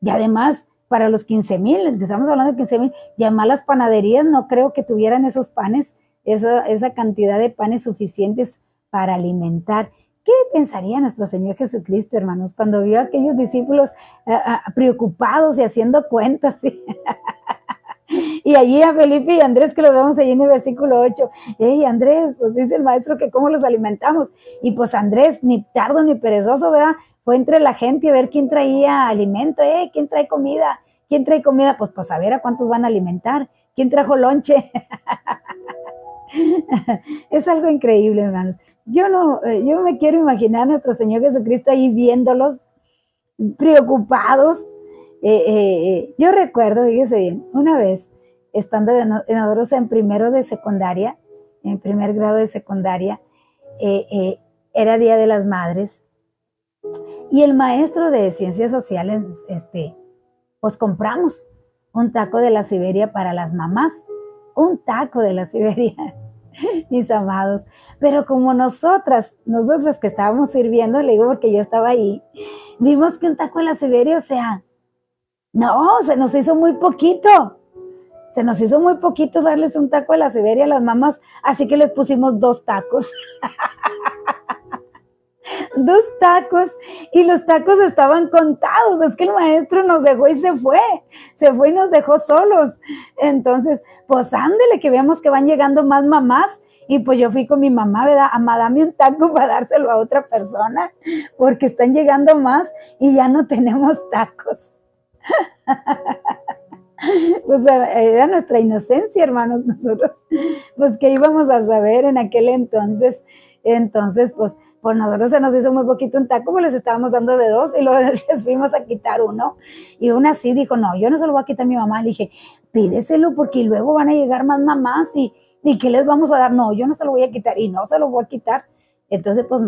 y además para los 15,000, estamos hablando de 15,000, y además las panaderías no creo que tuvieran esos panes, esa cantidad de panes suficientes para alimentar. ¿Qué pensaría nuestro Señor Jesucristo, hermanos, cuando vio a aquellos discípulos preocupados y haciendo cuentas? ¿Sí? Y allí a Felipe y Andrés, que lo vemos ahí en el versículo 8. Hey, Andrés, pues dice el maestro que cómo los alimentamos. Y pues Andrés, ni tardo ni perezoso, ¿verdad? Fue entre la gente a ver quién traía alimento. ¿Quién trae comida? ¿Quién trae comida? Pues a ver a cuántos van a alimentar. ¿Quién trajo lonche? Es algo increíble, hermanos. Yo me quiero imaginar a nuestro Señor Jesucristo ahí viéndolos, preocupados. Yo recuerdo, fíjese bien, una vez, estando nosotros en primero de secundaria, en primer grado de secundaria, era Día de las Madres, y el maestro de Ciencias Sociales, pues compramos un taco de la Siberia para las mamás, un taco de la Siberia, mis amados. Pero como nosotras que estábamos sirviendo, le digo porque yo estaba ahí, vimos que un taco de la Siberia, o sea, no, se nos hizo muy poquito. Se nos hizo muy poquito darles un taco de la Siberia a las mamás, así que les pusimos 2 tacos. 2 tacos, y los tacos estaban contados. Es que el maestro nos dejó y se fue y nos dejó solos. Entonces, pues ándele, que vemos que van llegando más mamás, y pues yo fui con mi mamá, ¿verdad? Amá, dame un taco para dárselo a otra persona, porque están llegando más y ya no tenemos tacos. Pues era nuestra inocencia, hermanos, nosotros, pues qué íbamos a saber en aquel entonces. Entonces, pues nosotros se nos hizo muy poquito un taco, pues les estábamos dando de 2 y luego les fuimos a quitar uno, y una así dijo, no, yo no se lo voy a quitar a mi mamá. Le dije, pídeselo porque luego van a llegar más mamás y ¿qué les vamos a dar? No, yo no se lo voy a quitar, y no se lo voy a quitar. Entonces, pues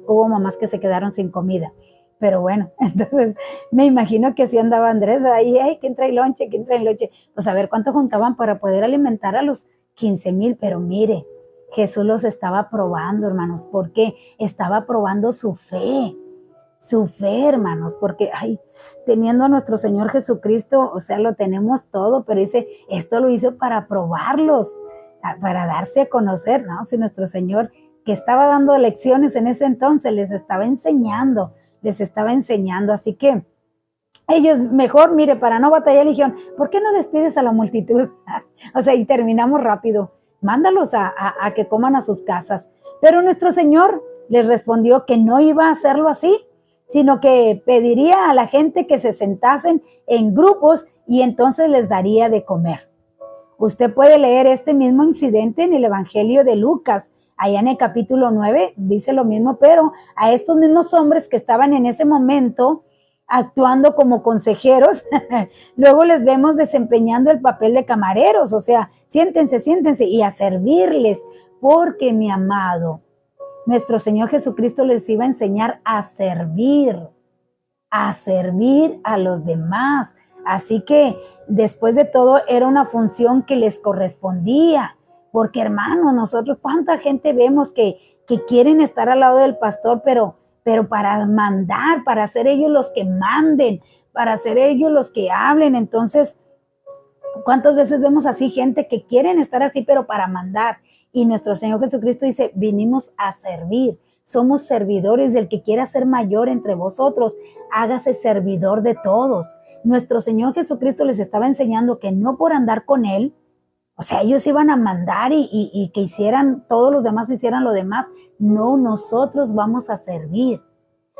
hubo mamás que se quedaron sin comida. Pero bueno, entonces me imagino que así andaba Andrés, ahí, hey, ¿quién trae lonche? ¿Quién trae lonche? Pues a ver cuánto juntaban para poder alimentar a los 15,000, pero mire, Jesús los estaba probando, hermanos, porque estaba probando su fe, hermanos, porque, ay, teniendo a nuestro Señor Jesucristo, o sea, lo tenemos todo, pero dice, esto lo hizo para probarlos, para darse a conocer, ¿no? Si nuestro Señor, que estaba dando lecciones en ese entonces, les estaba enseñando, así que ellos mejor, mire, para no batallar, dijeron, ¿por qué no despides a la multitud? O sea, y terminamos rápido, mándalos a que coman a sus casas. Pero nuestro Señor les respondió que no iba a hacerlo así, sino que pediría a la gente que se sentasen en grupos y entonces les daría de comer. Usted puede leer este mismo incidente en el Evangelio de Lucas, allá en el capítulo 9, dice lo mismo, pero a estos mismos hombres que estaban en ese momento actuando como consejeros, luego les vemos desempeñando el papel de camareros, o sea, siéntense y a servirles, porque mi amado, nuestro Señor Jesucristo les iba a enseñar a servir a los demás. Así que después de todo era una función que les correspondía, porque hermano, nosotros cuánta gente vemos que quieren estar al lado del pastor, pero para mandar, para ser ellos los que manden, para ser ellos los que hablen. Entonces, ¿cuántas veces vemos así gente que quieren estar así, pero para mandar? Y nuestro Señor Jesucristo dice, vinimos a servir. Somos servidores. Del que quiera ser mayor entre vosotros, hágase servidor de todos. Nuestro Señor Jesucristo les estaba enseñando que no por andar con Él, o sea, ellos iban a mandar y que hicieran, todos los demás hicieran lo demás. No, nosotros vamos a servir.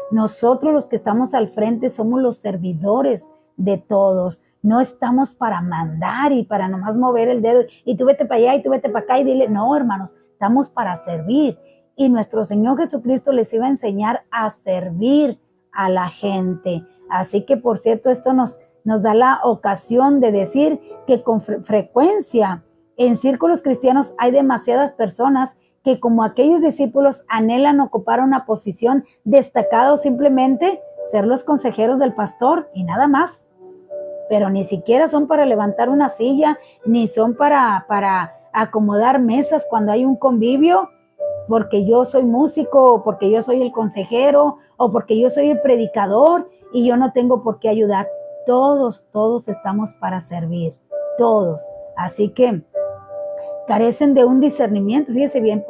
Nosotros los que estamos al frente somos los servidores de todos. No estamos para mandar y para nomás mover el dedo y tú vete para allá y tú vete para acá y dile, no, hermanos, estamos para servir. Y nuestro Señor Jesucristo les iba a enseñar a servir a la gente. Así que, por cierto, esto nos da la ocasión de decir que con frecuencia en círculos cristianos hay demasiadas personas que, como aquellos discípulos, anhelan ocupar una posición destacada o simplemente ser los consejeros del pastor y nada más. Pero ni siquiera son para levantar una silla, ni son para acomodar mesas cuando hay un convivio, porque yo soy músico, o porque yo soy el consejero, o porque yo soy el predicador y yo no tengo por qué ayudar. Todos estamos para servir, todos. Así que carecen de un discernimiento, fíjese bien,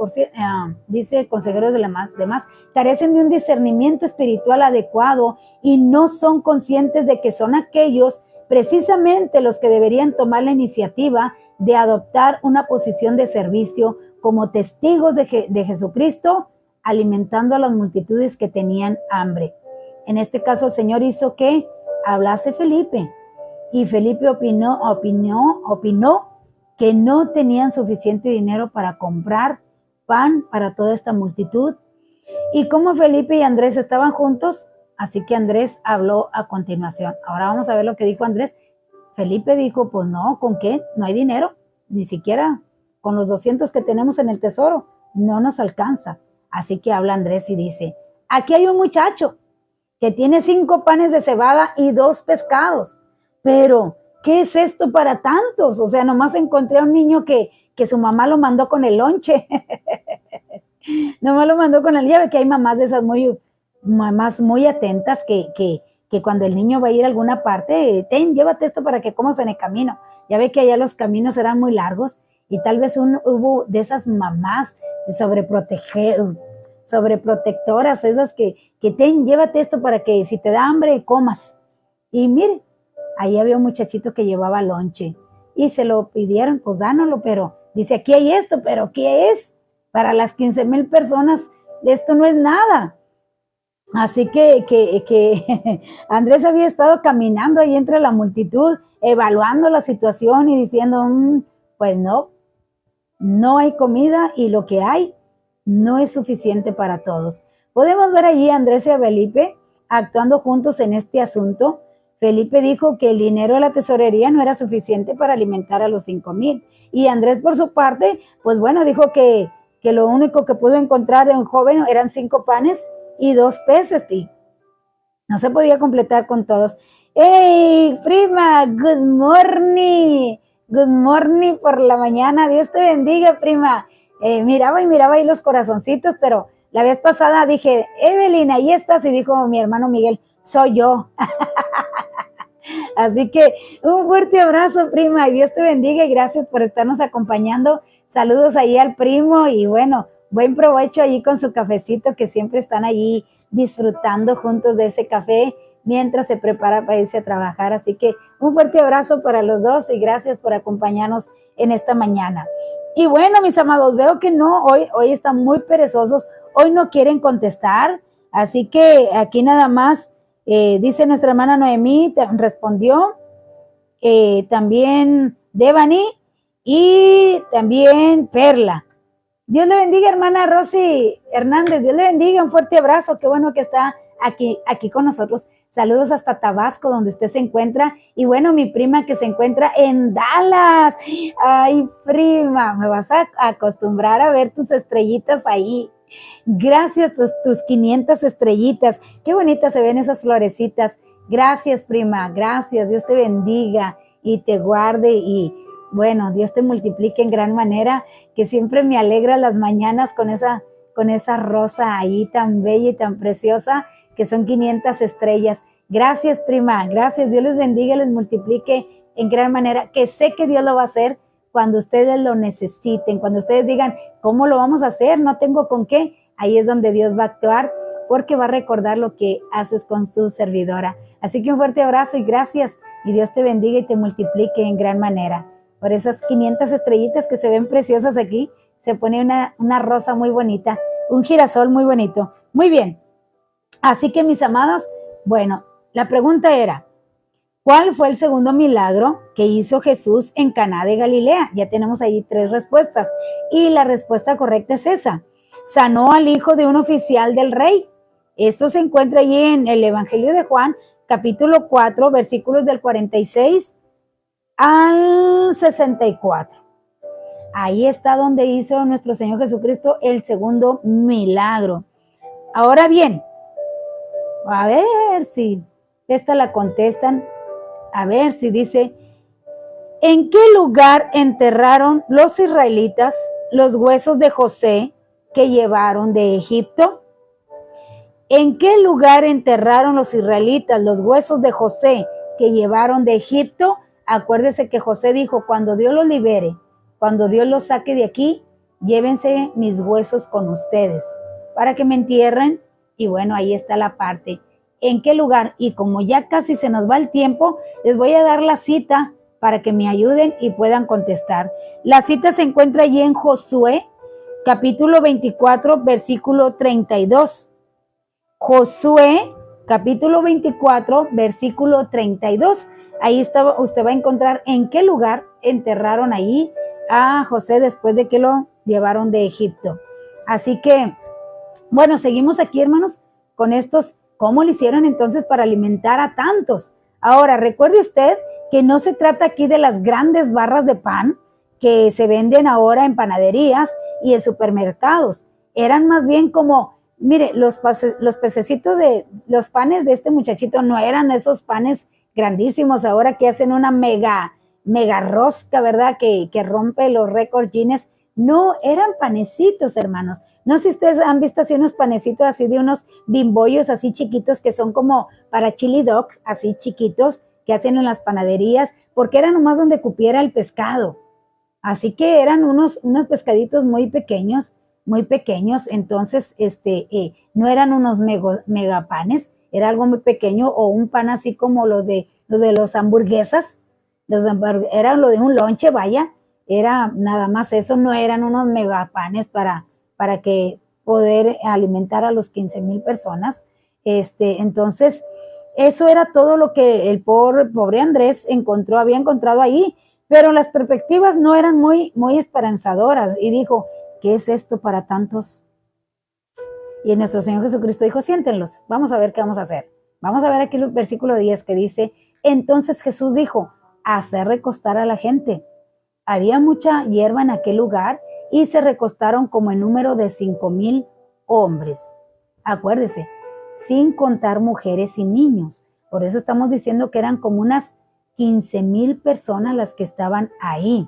dice consejeros de demás, carecen de un discernimiento espiritual adecuado y no son conscientes de que son aquellos precisamente los que deberían tomar la iniciativa de adoptar una posición de servicio como testigos de Jesucristo, alimentando a las multitudes que tenían hambre. En este caso el Señor hizo que hablase Felipe, y Felipe opinó que no tenían suficiente dinero para comprar pan para toda esta multitud. Y como Felipe y Andrés estaban juntos, así que Andrés habló a continuación. Ahora vamos a ver lo que dijo Andrés. Felipe dijo, pues no, ¿con qué? No hay dinero, ni siquiera con los 200 que tenemos en el tesoro, no nos alcanza. Así que habla Andrés y dice, aquí hay un muchacho que tiene 5 panes de cebada y 2 pescados, pero ¿qué es esto para tantos? O sea, nomás encontré a un niño que su mamá lo mandó con el lonche. Nomás lo mandó con el llave, que hay mamás de esas mamás muy atentas que cuando el niño va a ir a alguna parte, llévate esto para que comas en el camino. Ya ve que allá los caminos eran muy largos y tal vez hubo de esas mamás sobreprotectoras, esas que llévate esto para que si te da hambre comas. Y mire, ahí había un muchachito que llevaba lonche y se lo pidieron, pues dánoslo, pero dice, aquí hay esto, pero ¿qué es? Para las 15,000 personas esto no es nada. Así que Andrés había estado caminando ahí entre la multitud, evaluando la situación y diciendo, pues no hay comida y lo que hay no es suficiente para todos. Podemos ver allí a Andrés y a Felipe actuando juntos en este asunto. Felipe dijo que el dinero de la tesorería no era suficiente para alimentar a los 5,000. Y Andrés, por su parte, pues bueno, dijo que lo único que pudo encontrar de un joven eran 5 panes y 2 peces, y no se podía completar con todos. ¡Hey, prima! ¡Good morning! ¡Good morning por la mañana! Dios te bendiga, prima. Miraba ahí los corazoncitos, pero la vez pasada dije, Evelyn, ahí estás, y dijo mi hermano Miguel, soy yo. Así que un fuerte abrazo, prima, y Dios te bendiga y gracias por estarnos acompañando. Saludos ahí al primo y bueno, buen provecho allí con su cafecito, que siempre están allí disfrutando juntos de ese café mientras se prepara para irse a trabajar. Así que un fuerte abrazo para los dos y gracias por acompañarnos en esta mañana. Y bueno, mis amados, veo que no, hoy están muy perezosos, hoy no quieren contestar, así que aquí nada más dice nuestra hermana Noemí, respondió, también Devani y también Perla. Dios le bendiga, hermana Rosy Hernández, Dios le bendiga, un fuerte abrazo, qué bueno que está aquí con nosotros. Saludos hasta Tabasco, donde usted se encuentra. Y bueno, mi prima que se encuentra en Dallas. Ay, prima, me vas a acostumbrar a ver tus estrellitas ahí. Gracias, tus 500 estrellitas. Qué bonitas se ven esas florecitas. Gracias, prima, gracias. Dios te bendiga y te guarde y bueno, Dios te multiplique en gran manera, que siempre me alegra las mañanas con esa rosa ahí tan bella y tan preciosa, que son 500 estrellas. Gracias, prima, gracias. Dios les bendiga, les multiplique en gran manera, que sé que Dios lo va a hacer cuando ustedes lo necesiten, cuando ustedes digan, ¿cómo lo vamos a hacer? No tengo con qué. Ahí es donde Dios va a actuar, porque va a recordar lo que haces con tu servidora. Así que un fuerte abrazo y gracias, y Dios te bendiga y te multiplique en gran manera. Por esas 500 estrellitas que se ven preciosas aquí, se pone una rosa muy bonita, un girasol muy bonito. Muy bien. Así que, mis amados, bueno, la pregunta era, ¿cuál fue el segundo milagro que hizo Jesús en Caná de Galilea? Ya tenemos ahí 3 respuestas. Y la respuesta correcta es esa. Sanó al hijo de un oficial del rey. Esto se encuentra allí en el Evangelio de Juan, capítulo 4, versículos del 46 al 64. Ahí está donde hizo nuestro Señor Jesucristo el segundo milagro. Ahora bien, a ver si esta la contestan. A ver si dice, ¿en qué lugar enterraron los israelitas los huesos de José que llevaron de Egipto? ¿En qué lugar enterraron los israelitas los huesos de José que llevaron de Egipto? Acuérdese que José dijo, cuando Dios los libere, cuando Dios los saque de aquí, llévense mis huesos con ustedes para que me entierren. Y bueno, ahí está la parte. ¿En qué lugar? Y como ya casi se nos va el tiempo, les voy a dar la cita para que me ayuden y puedan contestar. La cita se encuentra allí en Josué, capítulo 24, versículo 32. Josué, capítulo 24, versículo 32. Ahí usted va a encontrar en qué lugar enterraron ahí a José después de que lo llevaron de Egipto. Así que, bueno, seguimos aquí, hermanos, con estos, ¿cómo le hicieron entonces para alimentar a tantos? Ahora, recuerde usted que no se trata aquí de las grandes barras de pan que se venden ahora en panaderías y en supermercados. Eran más bien como, mire, los pececitos de los panes de este muchachito no eran esos panes grandísimos ahora que hacen una mega rosca, ¿verdad? Que rompe los récords Guinness. No, eran panecitos, hermanos. No sé si ustedes han visto así unos panecitos así de unos bimbollos así chiquitos que son como para chili dog, así chiquitos que hacen en las panaderías, porque era nomás donde cupiera el pescado. Así que eran unos pescaditos muy pequeños, entonces no eran unos mega panes, era algo muy pequeño o un pan así como los de los hamburguesas, era lo de un lonche, vaya, era nada más eso, no eran unos megapanes para que poder alimentar a los 15,000 personas. Entonces, eso era todo lo que el pobre Andrés había encontrado ahí, pero las perspectivas no eran muy esperanzadoras y dijo, ¿qué es esto para tantos? Y nuestro Señor Jesucristo dijo, siéntenlos, vamos a ver qué vamos a hacer. Vamos a ver aquí el versículo 10 que dice, entonces Jesús dijo, hacer recostar a la gente. Había mucha hierba en aquel lugar y se recostaron como en número de 5,000 hombres. Acuérdese, sin contar mujeres y niños. Por eso estamos diciendo que eran como unas 15,000 personas las que estaban ahí.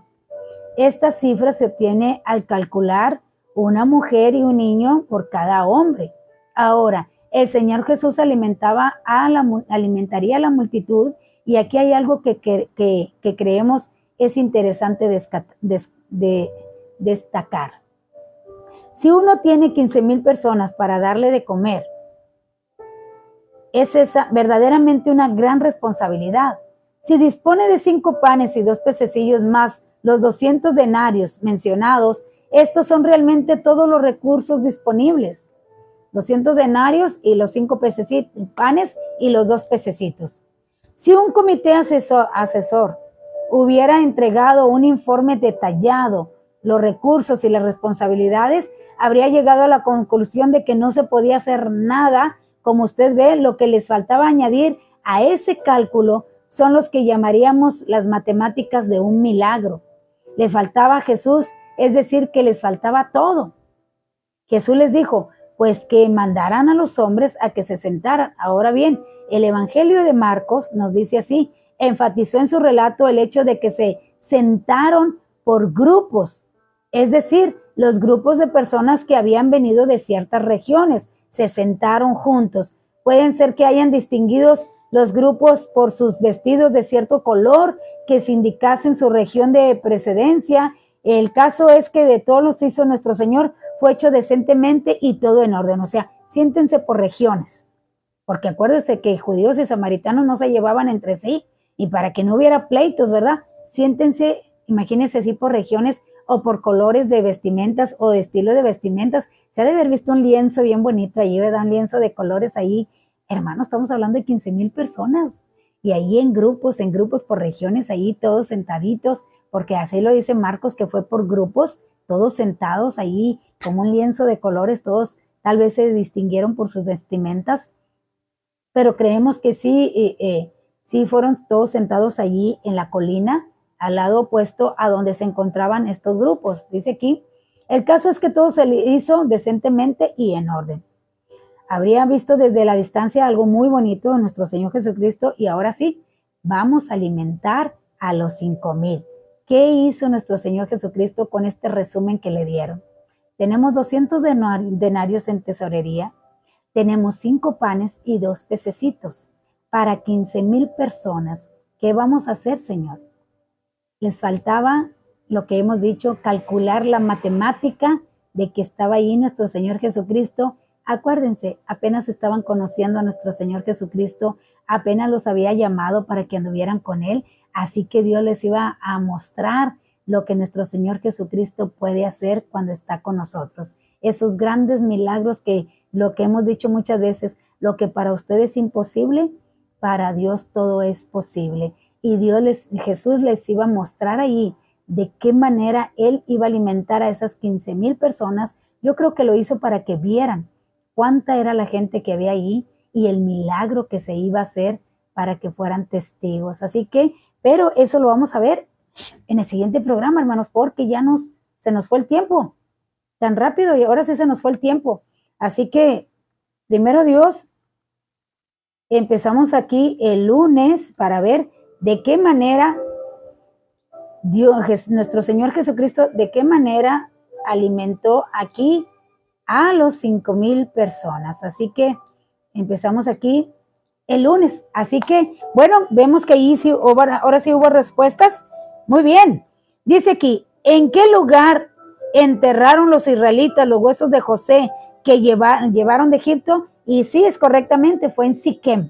Esta cifra se obtiene al calcular una mujer y un niño por cada hombre. Ahora, el Señor Jesús alimentaría a la multitud y aquí hay algo que creemos es interesante destacar. Si uno tiene 15,000 personas para darle de comer, es esa verdaderamente una gran responsabilidad. Si dispone de 5 panes y 2 pececillos más los 200 denarios mencionados, estos son realmente todos los recursos disponibles. 200 denarios y los 5 panes y los 2 pececitos. Si un comité asesor hubiera entregado un informe detallado, los recursos y las responsabilidades, habría llegado a la conclusión de que no se podía hacer nada. Como usted ve, lo que les faltaba añadir a ese cálculo son los que llamaríamos las matemáticas de un milagro. Le faltaba a Jesús, es decir, que les faltaba todo. Jesús les dijo, pues que mandaran a los hombres a que se sentaran. Ahora bien, el Evangelio de Marcos nos dice así, enfatizó en su relato el hecho de que se sentaron por grupos, es decir, los grupos de personas que habían venido de ciertas regiones, se sentaron juntos. Pueden ser que hayan distinguido los grupos por sus vestidos de cierto color que se indicasen su región de precedencia. El caso es que de todos los hizo nuestro Señor, fue hecho decentemente y todo en orden. O sea, siéntense por regiones, porque acuérdense que judíos y samaritanos no se llevaban entre sí, y para que no hubiera pleitos, ¿verdad? Siéntense, imagínense así por regiones o por colores de vestimentas o de estilo de vestimentas. Se ha de haber visto un lienzo bien bonito ahí, ¿verdad? Un lienzo de colores ahí. Hermanos, estamos hablando de 15,000 personas. Y ahí en grupos por regiones, ahí todos sentaditos, porque así lo dice Marcos, que fue por grupos, todos sentados ahí como un lienzo de colores, todos tal vez se distinguieron por sus vestimentas, pero creemos que sí fueron todos sentados allí en la colina, al lado opuesto a donde se encontraban estos grupos. Dice aquí, el caso es que todo se hizo decentemente y en orden. Habría visto desde la distancia algo muy bonito de nuestro Señor Jesucristo y ahora sí, vamos a alimentar a los 5,000. ¿Qué hizo nuestro Señor Jesucristo con este resumen que le dieron? Tenemos 200 denarios en tesorería, tenemos 5 panes y 2 pececitos para 15,000 personas. ¿Qué vamos a hacer, Señor? Les faltaba, lo que hemos dicho, calcular la matemática de que estaba ahí nuestro Señor Jesucristo. Acuérdense, apenas estaban conociendo a nuestro Señor Jesucristo, apenas los había llamado para que anduvieran con Él, así que Dios les iba a mostrar lo que nuestro Señor Jesucristo puede hacer cuando está con nosotros. Esos grandes milagros que lo que hemos dicho muchas veces, lo que para ustedes es imposible, para Dios todo es posible. Y Jesús les iba a mostrar ahí de qué manera Él iba a alimentar a esas 15,000 personas. Yo creo que lo hizo para que vieran cuánta era la gente que había ahí y el milagro que se iba a hacer para que fueran testigos. Así que, pero eso lo vamos a ver en el siguiente programa, hermanos, porque ya se nos fue el tiempo tan rápido y ahora sí se nos fue el tiempo. Así que, primero Dios, empezamos aquí el lunes para ver de qué manera Dios, nuestro Señor Jesucristo, de qué manera alimentó aquí a los 5,000 personas. Así que empezamos aquí el lunes. Así que, bueno, vemos que ahí sí ahora sí hubo respuestas. Muy bien. Dice aquí, ¿en qué lugar enterraron los israelitas los huesos de José que llevaron de Egipto? Y sí, es correctamente, fue en Siquem.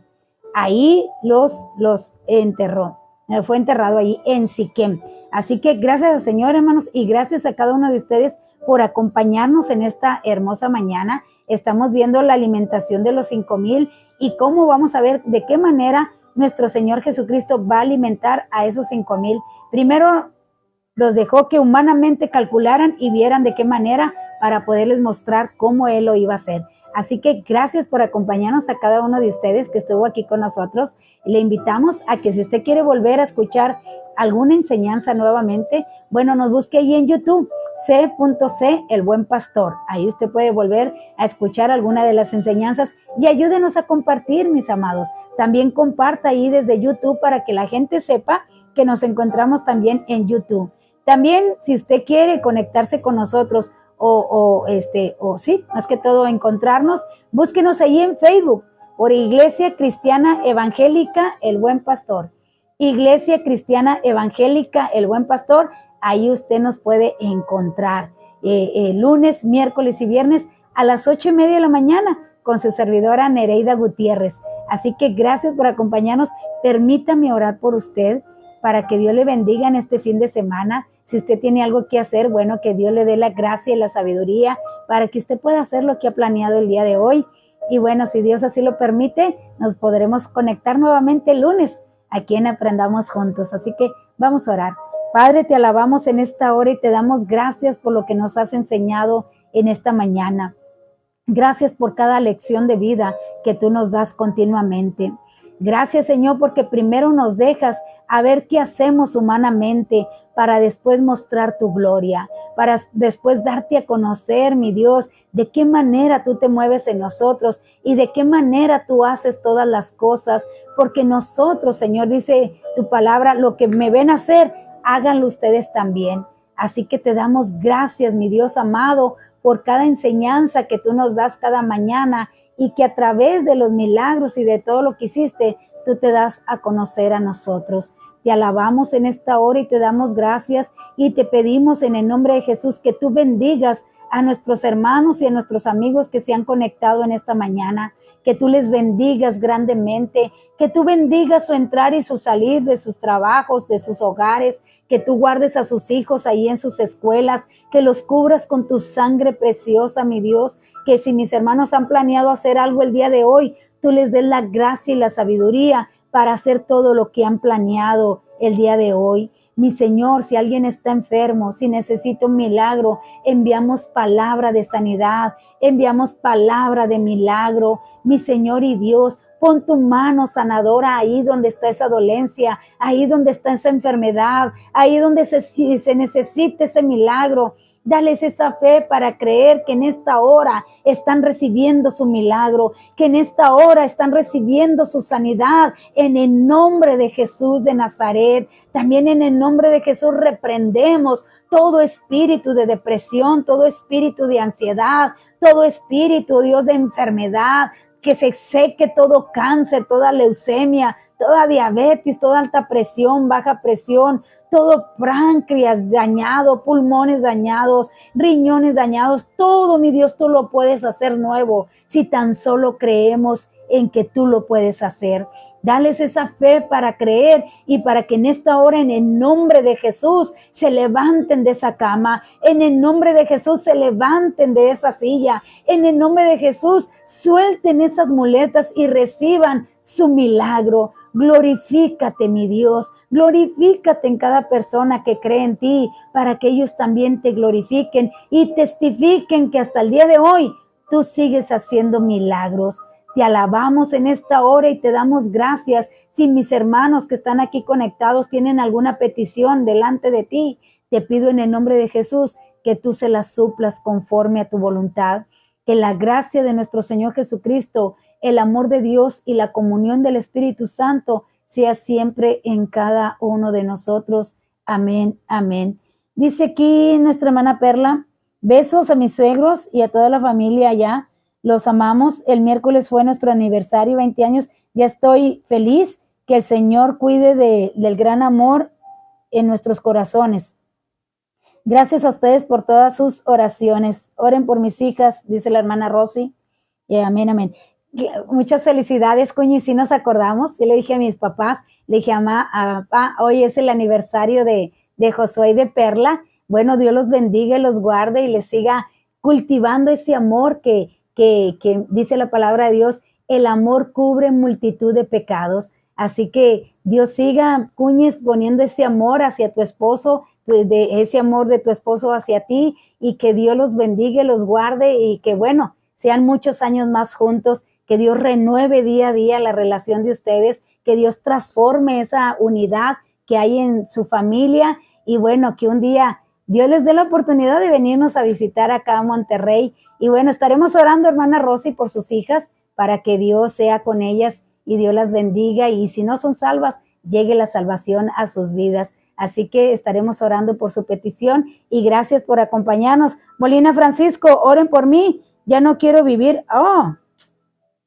Ahí los enterró. Fue enterrado ahí en Siquem. Así que gracias al Señor, hermanos, y gracias a cada uno de ustedes por acompañarnos en esta hermosa mañana. Estamos viendo la alimentación de los 5,000 y cómo vamos a ver de qué manera nuestro Señor Jesucristo va a alimentar a esos 5,000. Primero los dejó que humanamente calcularan y vieran de qué manera para poderles mostrar cómo Él lo iba a hacer. Así que gracias por acompañarnos a cada uno de ustedes que estuvo aquí con nosotros. Le invitamos a que si usted quiere volver a escuchar alguna enseñanza nuevamente, bueno, nos busque ahí en YouTube, C.C. El Buen Pastor. Ahí usted puede volver a escuchar alguna de las enseñanzas y ayúdenos a compartir, mis amados. También comparta ahí desde YouTube para que la gente sepa que nos encontramos también en YouTube. También, si usted quiere conectarse con nosotros o sí, más que todo encontrarnos, búsquenos ahí en Facebook por Iglesia Cristiana Evangélica El Buen Pastor. Iglesia Cristiana Evangélica El Buen Pastor, ahí usted nos puede encontrar lunes, miércoles y viernes a las 8:30 de la mañana con su servidora Nereida Gutiérrez. Así que gracias por acompañarnos. Permítame orar por usted para que Dios le bendiga en este fin de semana. Si usted tiene algo que hacer, bueno, que Dios le dé la gracia y la sabiduría para que usted pueda hacer lo que ha planeado el día de hoy. Y bueno, si Dios así lo permite, nos podremos conectar nuevamente el lunes aquí en Aprendamos Juntos. Así que vamos a orar. Padre, te alabamos en esta hora y te damos gracias por lo que nos has enseñado en esta mañana. Gracias por cada lección de vida que tú nos das continuamente. Gracias, Señor, porque primero nos dejas a ver qué hacemos humanamente para después mostrar tu gloria, para después darte a conocer, mi Dios, de qué manera tú te mueves en nosotros y de qué manera tú haces todas las cosas, porque nosotros, Señor, dice tu palabra, lo que me ven hacer, háganlo ustedes también. Así que te damos gracias, mi Dios amado, por cada enseñanza que tú nos das cada mañana y que a través de los milagros y de todo lo que hiciste, tú te das a conocer a nosotros. Te alabamos en esta hora y te damos gracias y te pedimos en el nombre de Jesús que tú bendigas a nuestros hermanos y a nuestros amigos que se han conectado en esta mañana, que tú les bendigas grandemente, que tú bendigas su entrar y su salir de sus trabajos, de sus hogares, que tú guardes a sus hijos ahí en sus escuelas, que los cubras con tu sangre preciosa, mi Dios, que si mis hermanos han planeado hacer algo el día de hoy, tú les des la gracia y la sabiduría para hacer todo lo que han planeado el día de hoy. Mi Señor, si alguien está enfermo, si necesita un milagro, enviamos palabra de sanidad, enviamos palabra de milagro. Mi Señor y Dios, pon tu mano sanadora ahí donde está esa dolencia, ahí donde está esa enfermedad, ahí donde se necesita ese milagro. Dales esa fe para creer que en esta hora están recibiendo su milagro, que en esta hora están recibiendo su sanidad en el nombre de Jesús de Nazaret. También en el nombre de Jesús reprendemos todo espíritu de depresión, todo espíritu de ansiedad, todo espíritu, Dios, de enfermedad, que se seque todo cáncer, toda leucemia, toda diabetes, toda alta presión, baja presión, todo páncreas dañado, pulmones dañados, riñones dañados, todo, mi Dios, tú lo puedes hacer nuevo si tan solo creemos en que tú lo puedes hacer. Dales esa fe para creer y para que en esta hora, en el nombre de Jesús, se levanten de esa cama, en el nombre de Jesús se levanten de esa silla, en el nombre de Jesús suelten esas muletas y reciban su milagro. Glorifícate, mi Dios, glorifícate en cada persona que cree en ti, para que ellos también te glorifiquen y testifiquen que hasta el día de hoy tú sigues haciendo milagros. Te alabamos en esta hora y te damos gracias. Si mis hermanos que están aquí conectados tienen alguna petición delante de ti, te pido en el nombre de Jesús que tú se las suplas conforme a tu voluntad. Que la gracia de nuestro Señor Jesucristo, el amor de Dios y la comunión del Espíritu Santo sea siempre en cada uno de nosotros. Amén, amén. Dice aquí nuestra hermana Perla, besos a mis suegros y a toda la familia allá. Los amamos. El miércoles fue nuestro aniversario, 20 años. Ya estoy feliz. Que el Señor cuide del gran amor en nuestros corazones. Gracias a ustedes por todas sus oraciones. Oren por mis hijas, dice la hermana Rosy. Amén, amén. Muchas felicidades, Cuñi. Sí nos acordamos. Sí le dije a mis papás, le dije a papá, hoy es el aniversario de Josué y de Perla. Bueno, Dios los bendiga y los guarde y les siga cultivando ese amor que dice la palabra de Dios, el amor cubre multitud de pecados. Así que Dios siga, Cuñes, poniendo ese amor hacia tu esposo, ese amor de tu esposo hacia ti, y que Dios los bendiga, los guarde, y que bueno, sean muchos años más juntos, que Dios renueve día a día la relación de ustedes, que Dios transforme esa unidad que hay en su familia, y bueno, que un día Dios les dé la oportunidad de venirnos a visitar acá a Monterrey. Y bueno, estaremos orando, hermana Rosy, por sus hijas, para que Dios sea con ellas y Dios las bendiga. Y si no son salvas, llegue la salvación a sus vidas. Así que estaremos orando por su petición y gracias por acompañarnos. Molina Francisco, oren por mí. Ya no quiero vivir. Oh,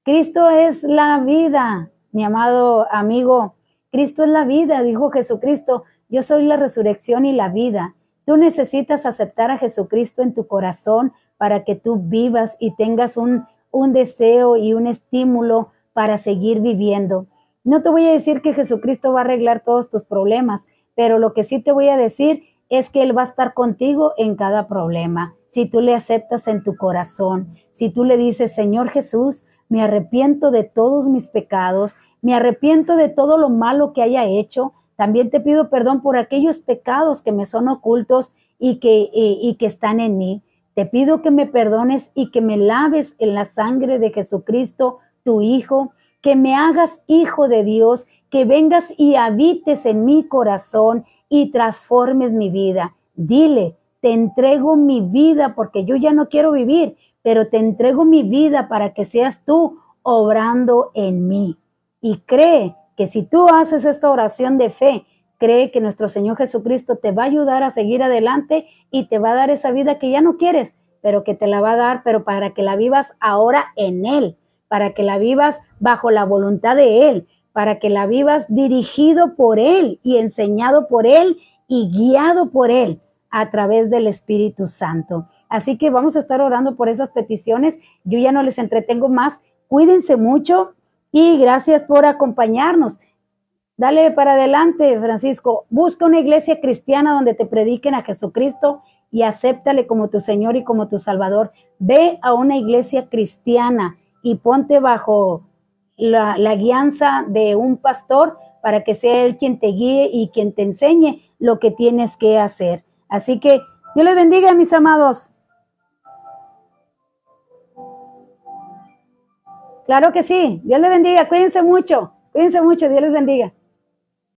Cristo es la vida, mi amado amigo. Cristo es la vida, dijo Jesucristo. Yo soy la resurrección y la vida. Tú necesitas aceptar a Jesucristo en tu corazón para que tú vivas y tengas un deseo y un estímulo para seguir viviendo. No te voy a decir que Jesucristo va a arreglar todos tus problemas, pero lo que sí te voy a decir es que Él va a estar contigo en cada problema. Si tú le aceptas en tu corazón, si tú le dices, Señor Jesús, me arrepiento de todos mis pecados, me arrepiento de todo lo malo que haya hecho. También te pido perdón por aquellos pecados que me son ocultos y que están en mí. Te pido que me perdones y que me laves en la sangre de Jesucristo, tu Hijo, que me hagas hijo de Dios, que vengas y habites en mi corazón y transformes mi vida. Dile, te entrego mi vida porque yo ya no quiero vivir, pero te entrego mi vida para que seas tú obrando en mí. Y cree que si tú haces esta oración de fe, cree que nuestro Señor Jesucristo te va a ayudar a seguir adelante y te va a dar esa vida que ya no quieres, pero que te la va a dar, pero para que la vivas ahora en Él, para que la vivas bajo la voluntad de Él, para que la vivas dirigido por Él y enseñado por Él y guiado por Él a través del Espíritu Santo. Así que vamos a estar orando por esas peticiones. Yo ya no les entretengo más. Cuídense mucho y gracias por acompañarnos. Dale para adelante, Francisco. Busca una iglesia cristiana donde te prediquen a Jesucristo y acéptale como tu Señor y como tu Salvador. Ve a una iglesia cristiana y ponte bajo la guianza de un pastor para que sea él quien te guíe y quien te enseñe lo que tienes que hacer. Así que Dios les bendiga, mis amados. Claro que sí. Dios les bendiga. Cuídense mucho. Dios les bendiga.